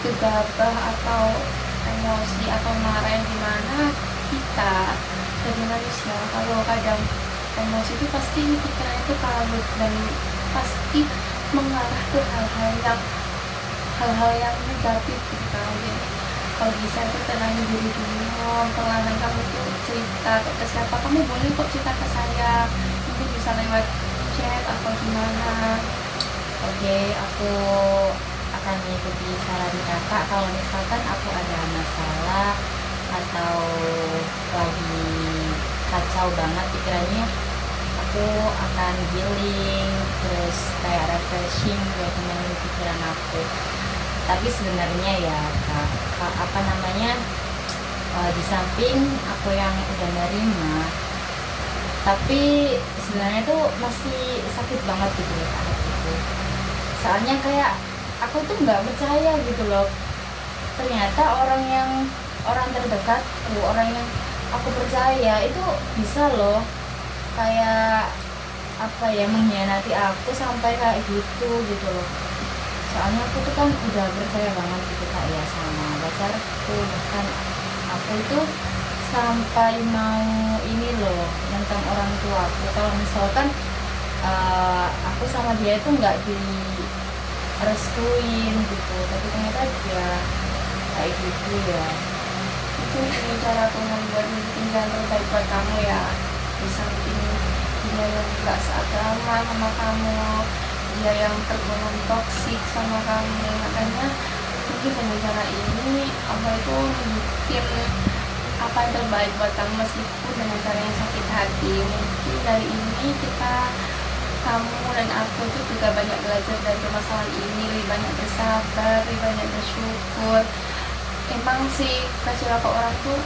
gegabah atau emosi atau marah, yang dimana kita sebagai manusia kalau kadang emosi itu pasti pikiran itu kalut dan pasti mengarah ke hal-hal yang negatif gitu kan. Jadi kalau bisa itu tenangin diri dulu, perlahan kamu tuh cerita ke siapa, kamu boleh kok cerita ke saya, mungkin bisa lewat chat atau gimana. Oke, aku akan mengikuti saran kakak. Kalau misalkan aku ada masalah atau lagi kacau banget pikirannya, aku akan healing, terus kayak refreshing buat tenangin pikiran aku. Tapi sebenarnya ya kak, apa namanya, di samping aku yang udah nerima, tapi sebenarnya tuh masih sakit banget gitu loh Kak, gitu. Soalnya kayak aku tuh nggak percaya gitu loh, ternyata orang terdekatku, orang yang aku percaya itu bisa loh kayak apa ya, mengkhianati aku sampai kayak gitu loh. Soalnya aku tuh kan udah percaya banget gitu Kak ya sama pacarku, bahkan aku itu sampai mau ini loh tentang orang tua aku, kalau misalkan aku sama dia itu nggak direstuin gitu, tapi ternyata dia kayak gitu ya. Itu ini cara Tuhan buat bikin jalan terbaik buat kamu ya. Di samping dia yang gak seagama sama kamu, dia yang tergolong toksik sama kamu. Makanya mungkin dengan cara ini Allah itu bikin apa yang terbaik buat kamu meskipun dengan cara yang sakit hati. Mungkin dari ini kamu dan aku itu juga banyak belajar dari permasalahan ini, lebih banyak bersabar, lebih banyak bersyukur. Emang sih kasih ke orang tuh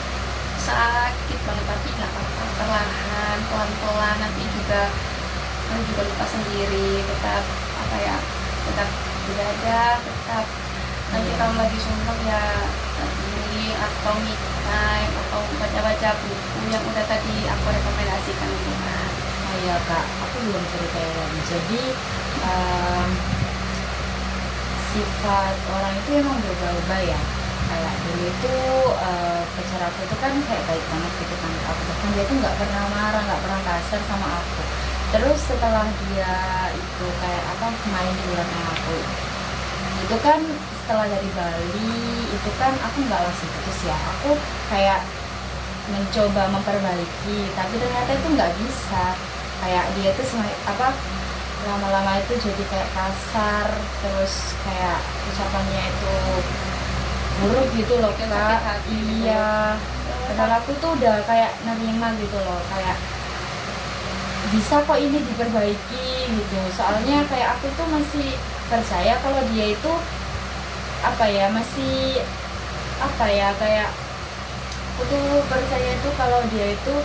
sakit banget, tapi nggak apa-apa, perlahan, pelan-pelan, nanti juga kamu juga lupa sendiri. Tetap apa ya, tetap beribadah, tetap nanti kamu lagi suntuk ya ini atau me time atau baca-baca buku yang udah tadi aku rekomendasikan itu kan. Oh iya kak, aku belum ceritain lagi. Jadi sifat orang itu emang berubah-ubah ya. Kayak dulu itu pacar aku itu kan kayak baik banget gitu kan aku, bahkan dia tuh nggak pernah marah, nggak pernah kasar sama aku. Terus setelah dia itu kayak apa main di bulan sama aku, itu kan setelah dari Bali itu kan aku nggak langsung putus ya, aku kayak mencoba memperbaiki, tapi ternyata itu nggak bisa. Kayak dia tuh lama-lama itu jadi kayak kasar, terus kayak ucapannya itu buruk gitu loh Bikin kak. sakit hati gitu. Iya, padahal aku tuh udah kayak nerima gitu loh, kayak bisa kok ini diperbaiki gitu. Soalnya kayak aku tuh masih percaya kalau dia itu apa ya, masih apa ya, kayak aku tuh percaya itu kalau dia itu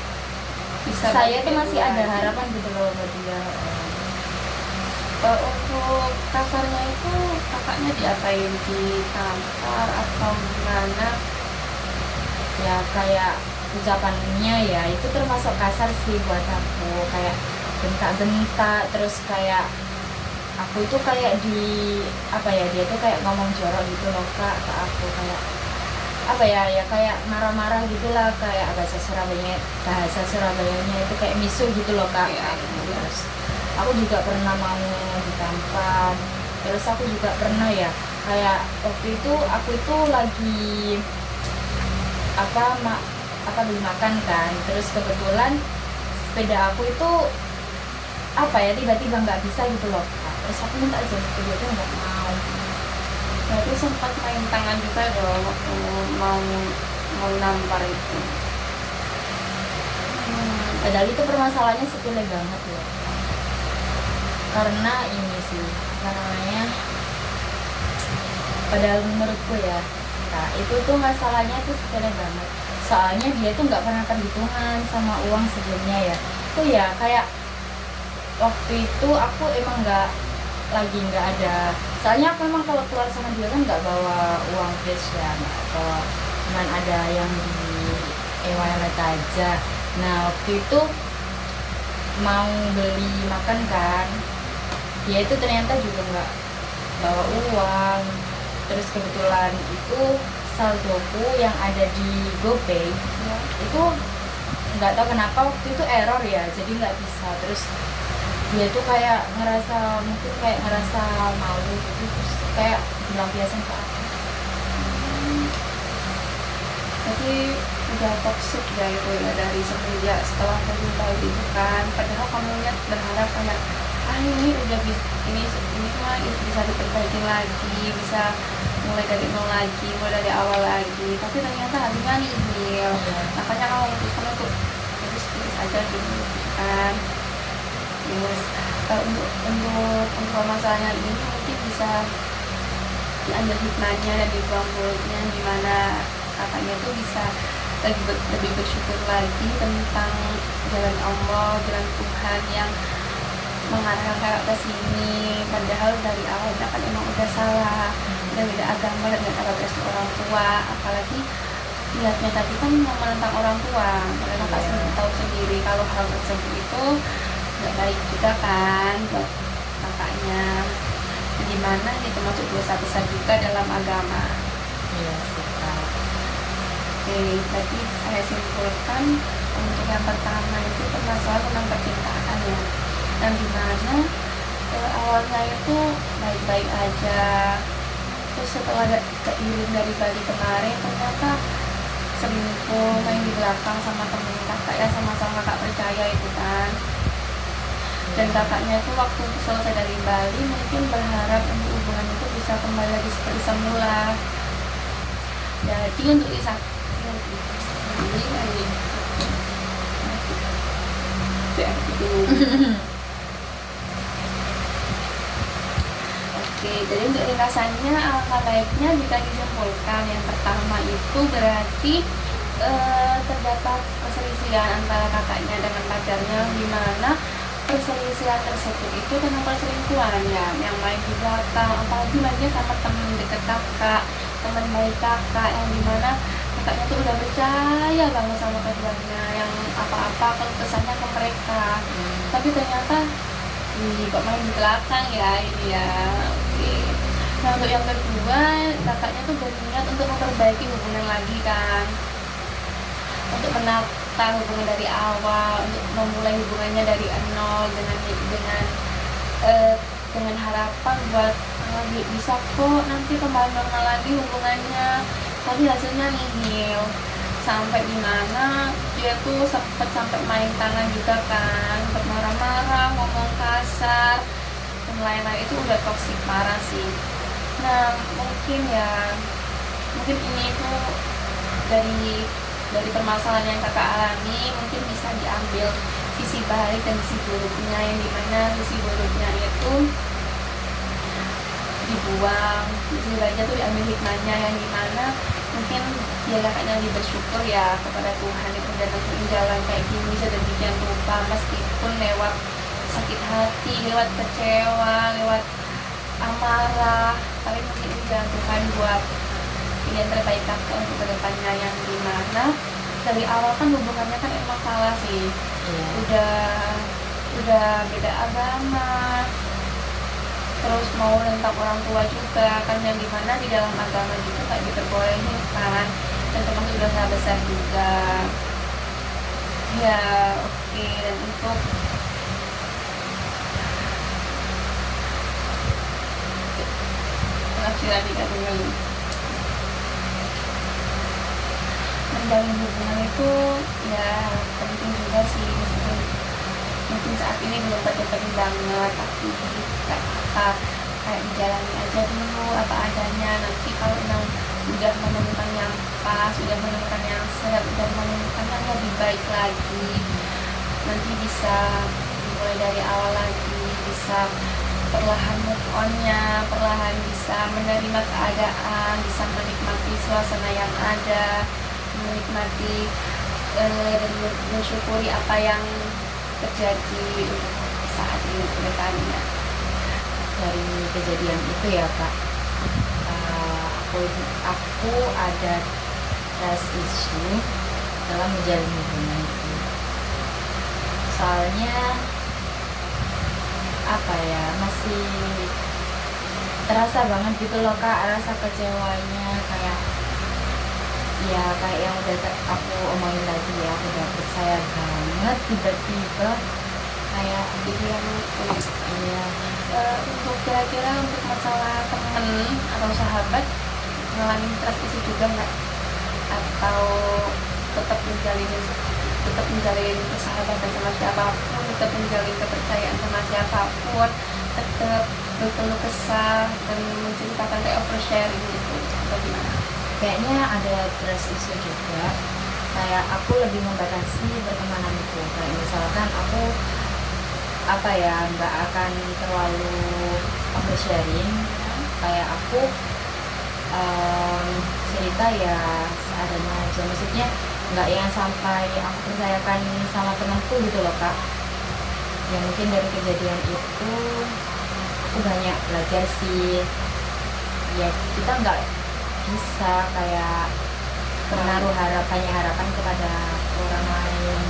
Bisa saya balik tuh masih dulu ada lagi. harapan gitu loh buat dia. Untuk kasarnya itu kakaknya diapain, ditampar atau gimana? Ya kayak ucapannya ya itu termasuk kasar sih buat aku, kayak bentak-bentak, terus kayak aku itu kayak di apa ya, dia tuh kayak ngomong jorok gitu loh kak ke aku, kayak apa ya, ya kayak marah-marah gitulah, kayak bahasa Surabayanya itu kayak misu gitu loh kak. Iya. Terus aku juga pernah mau ditampar, terus aku juga pernah ya kayak waktu itu aku itu lagi beli makan kan, terus kebetulan sepeda aku itu apa ya tiba-tiba nggak bisa gitu loh kak. Terus aku minta aja ke dia tuh nggak mau. Berarti sempat main tangan juga dong waktu mau nampar itu. Padahal itu permasalahannya sepele banget loh. Karena ini sih, apa namanya, padahal menurutku ya, nah itu tuh masalahnya tuh sepele banget. Soalnya dia tuh nggak pernah perhitungan sama uang sebelumnya ya. Tuh ya kayak waktu itu aku emang nggak ada. Soalnya aku emang kalau keluar sama dia kan nggak bawa uang cash ya, atau cuman ada yang di e-wallet aja. Nah waktu itu mau beli makan kan, dia itu ternyata juga nggak bawa uang. Terus kebetulan itu saldoku yang ada di GoPay Ya. itu nggak tahu kenapa waktu itu error ya, jadi nggak bisa. Terus dia tuh kayak mungkin kayak ngerasa malu gitu, terus kayak bilang biasa ke aku. Jadi udah toxic ya itu ya dari semenjak setelah kamu tahu itu kan. Padahal kamu lihat berharap kayak ini udah ini mah bisa diperbaiki lagi, bisa mulai dari nol lagi, mulai dari awal lagi. Tapi ternyata hasilnya nihil. Makanya kamu memutuskan untuk terus aja gitu kan. Terus untuk masalahnya ini mungkin bisa diambil hikmahnya dan dibuang mulutnya, gimana kakaknya tuh bisa lebih bersyukur lagi tentang jalan Allah, jalan Tuhan yang mengarahkan kakak ke sini. Padahal dari awalnya kan emang udah salah, udah beda agama dan gak kakak restu orang tua, apalagi niatnya tadi kan mau menentang orang tua. Karena kakak sendiri tahu sendiri kalau hal tersebut itu gak baik juga kan buat kakaknya. Gimana itu masuk dosa besar juga dalam agama. Iya sih kak. Oke, tadi saya simpulkan untuk yang pertama itu permasalahan tentang percintaan ya, dan dimana awalnya itu baik-baik aja, terus setelah keiring dari Bali kemarin ternyata selingkuh, main di belakang sama temen kakak ya, sama-sama kakak percaya itu kan. Dan kakaknya itu waktu selesai dari Bali mungkin berharap untuk hubungan itu bisa kembali lagi seperti semula. Jadi untuk Isa ini Oke, jadi untuk ringkasannya alangkah baiknya jika disimpulkan yang pertama itu berarti terdapat perselisihan antara kakaknya dengan pacarnya, di mana perselisihan tersebut itu karena perselingkuhan ya, yang main di belakang, apalagi mainnya sama teman dekat kakak, teman baik kakak, yang dimana kakaknya tuh udah percaya banget sama keduanya, yang apa-apa kalau kesannya ke mereka, tapi ternyata kok main di belakang ya ini ya. Oke. Nah untuk yang kedua, kakaknya tuh berniat untuk memperbaiki hubungan lagi kan, untuk menata hubungan dari awal, untuk memulai hubungannya dari nol dengan harapan buat bisa kok nanti kembali normal lagi hubungannya, tapi hasilnya nihil. Sampai dimana dia tuh sempet sampai main tangan juga kan, sempet marah-marah, ngomong kasar dan lain-lain, itu udah toksik parah sih. Nah mungkin ini tuh dari permasalahan yang kakak alami, mungkin bisa diambil sisi baik dan sisi buruknya, yang dimana sisi buruknya itu dibuang, sisi baiknya tuh diambil hikmahnya, yang dimana mungkin dia kakaknya lebih bersyukur ya kepada Tuhan itu udah nentuin jalan kayak gini sedemikian rupa, meskipun lewat sakit hati, lewat kecewa, lewat amarah, tapi mungkin ini jalan Tuhan buat pilihan terbaik kakak untuk kedepannya, yang dimana dari awal kan hubungannya kan emang salah sih, udah beda agama, terus mau nentang orang tua juga kan, yang dimana di dalam agama gitu gak diperbolehin kan, dan termasuk dosa besar juga ya. Oke, dan untuk penafsiran dengan menjalin hubungan itu ya penting juga sih, mungkin saat ini belum penting banget, tapi kayak dijalani aja dulu apa adanya. Nanti kalau memang udah menemukan yang pas, udah menemukan yang sehat, udah menemukan yang lebih baik lagi, nanti bisa dimulai dari awal lagi, bisa perlahan move on-nya, perlahan bisa menerima keadaan, bisa menikmati suasana yang ada, menikmati dan mensyukuri apa yang terjadi saat ini ke depannya. Dari kejadian itu ya Kak, aku ada trust issue dalam menjalin hubungan sih. Soalnya masih terasa banget gitu loh Kak, rasa kecewanya, kayak yang udah aku omongin tadi ya, aku udah percaya banget, tiba-tiba kayak Jadi yang iya. untuk kira-kira untuk masalah temen atau sahabat ngalamin trust issue juga nggak, atau tetap menjalin persahabatan sama siapapun, tetap menjalin kepercayaan sama siapapun, tetap berkeluh kesah dan menceritakan kayak oversharing gitu, atau gimana? Kayaknya ada trust issue juga, kayak aku lebih membatasi pertemanan itu. Kayak misalkan aku nggak akan terlalu oversharing, kayak aku cerita ya seadanya aja, maksudnya nggak yang sampai aku percayakan sama temanku gitu loh Kak. Ya mungkin dari kejadian itu aku banyak belajar sih, ya kita nggak bisa kayak menaruh harapan kepada orang lain.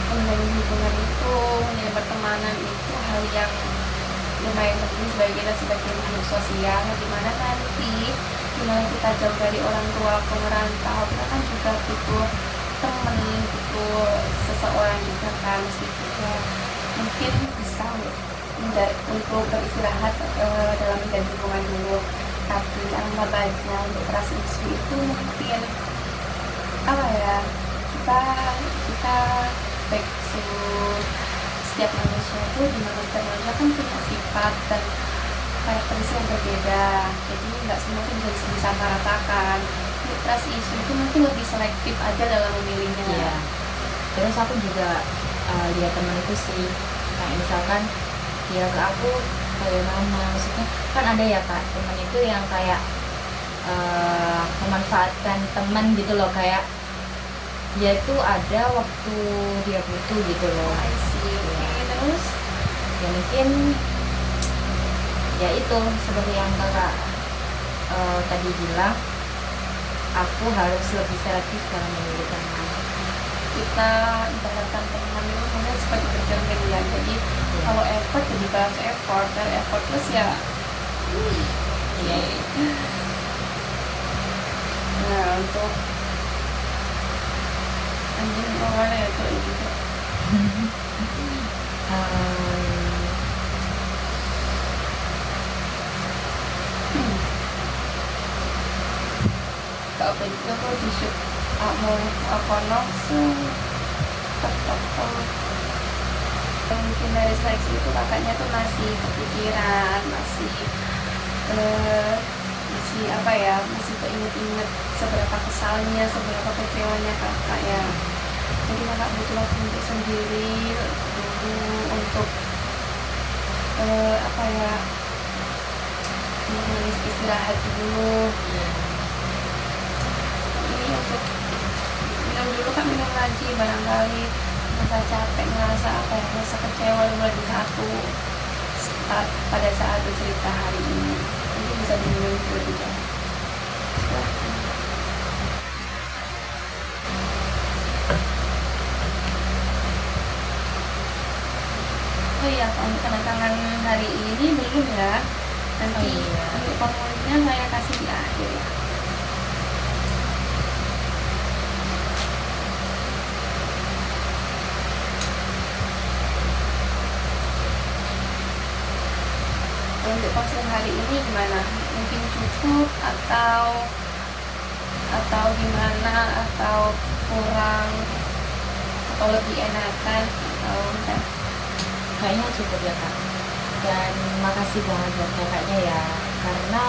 Menjalin hubungan itu, menjalin pertemanan itu hal yang lumayan penting sebagai makhluk sosial, dimana nanti kita jauh dari orang tua, merantau, kita kan juga butuh temen, butuh seseorang juga kan, meskipun mungkin bisa untuk beristirahat dalam menjalin hubungan dulu, tapi yang baiknya untuk trust issue itu mungkin kita back to setiap manusia itu di manusia kan punya sifat dan karakteristik yang berbeda, jadi nggak semua itu bisa disamaratakan. Trust issue itu mungkin lebih selektif aja dalam memilihnya. Iya. Terus aku juga lihat temanku sih, kayak misalkan dia ke aku bagaimana, maksudnya kan ada ya kak teman itu yang kayak memanfaatkan teman gitu loh, kayak dia itu ada waktu dia butuh gitu loh. I see. Oke, terus Ya mungkin ya itu seperti yang kakak tadi bilang, aku harus lebih selektif dalam memilih teman. kita ibaratkan teman itu mungkin seperti bercermin ya, jadi kalau effort jadi balas effort, dan effortless ya Iya. nah untuk anjing mana ya tuh gitu. Cậu phải cho tôi thì sự mau còn nó tetap mungkin dari seleksi itu kakaknya tuh masih kepikiran, masih apa ya, masih keinget-inget seberapa kesalnya, seberapa kecewanya kakak ya. Jadi kakak butuh waktu untuk sendiri dulu, untuk apa ya, istirahat dulu. Ini untuk minum dulu kak, minum lagi, barangkali merasa capek, merasa apa ya, merasa kecewa mulai di pada saat bercerita hari ini, jadi bisa diminum lebih jauh. Oh iya, untuk tanda tangan hari ini belum ya, nanti untuk formulirnya saya kasih di akhir ya. Untuk konseling hari ini gimana? Mungkin cukup atau gimana, atau kurang, atau lebih enakan, atau enggak? Kayaknya cukup ya kak, dan makasih banget buat kakaknya ya, karena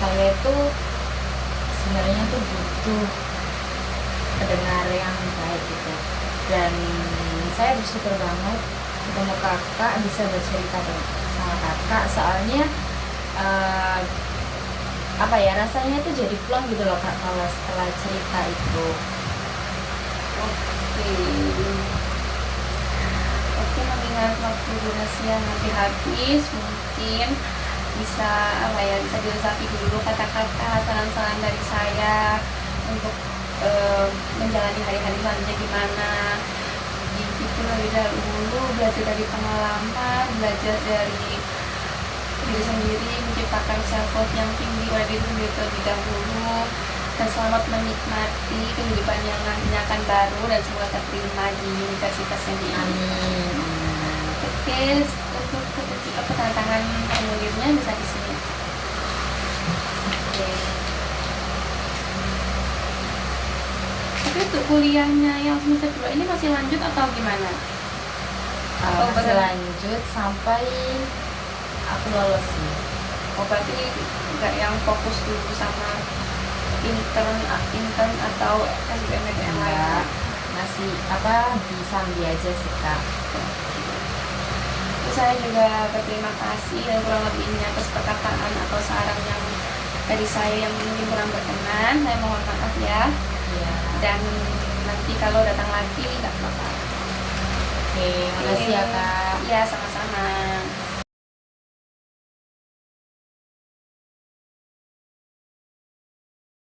saya itu sebenarnya tuh butuh pendengar yang baik gitu, dan saya bersyukur banget ketemu kakak, bisa bercerita sama kakak, soalnya apa ya, rasanya itu jadi plong gitu loh kak kalau setelah cerita itu. Oke, mengingat waktu durasi yang nanti habis, mungkin bisa apa ya, bisa diresapi dulu kata-kata saran-saran dari saya untuk menjalani hari-hari selanjutnya gimana. Dipikir lebih dahulu, belajar dari pengalaman, belajar dari diri sendiri, menciptakan self love yang tinggi pada diri sendiri terlebih dahulu, dan selamat menikmati kehidupan yang nantinya akan baru, dan semoga terterima di universitas yang diambil. Oke, untuk tantangan formulirnya bisa di sini. Oke. Tapi untuk kuliahnya yang semester 2 ini masih lanjut atau gimana? Atau Masih lanjut sampai aku lolos sih. Oh, berarti nggak yang fokus dulu sama intern atau SBMPTN lain? Masih apa, disambi aja sih kak. Terus saya juga berterima kasih dan kurang lebihnya atas perkataan atau saran yang dari saya yang mungkin kurang berkenan, saya mohon maaf ya. Iya. Dan nanti kalau datang lagi nggak apa-apa. Oke, makasih ya kak. Iya, sama-sama.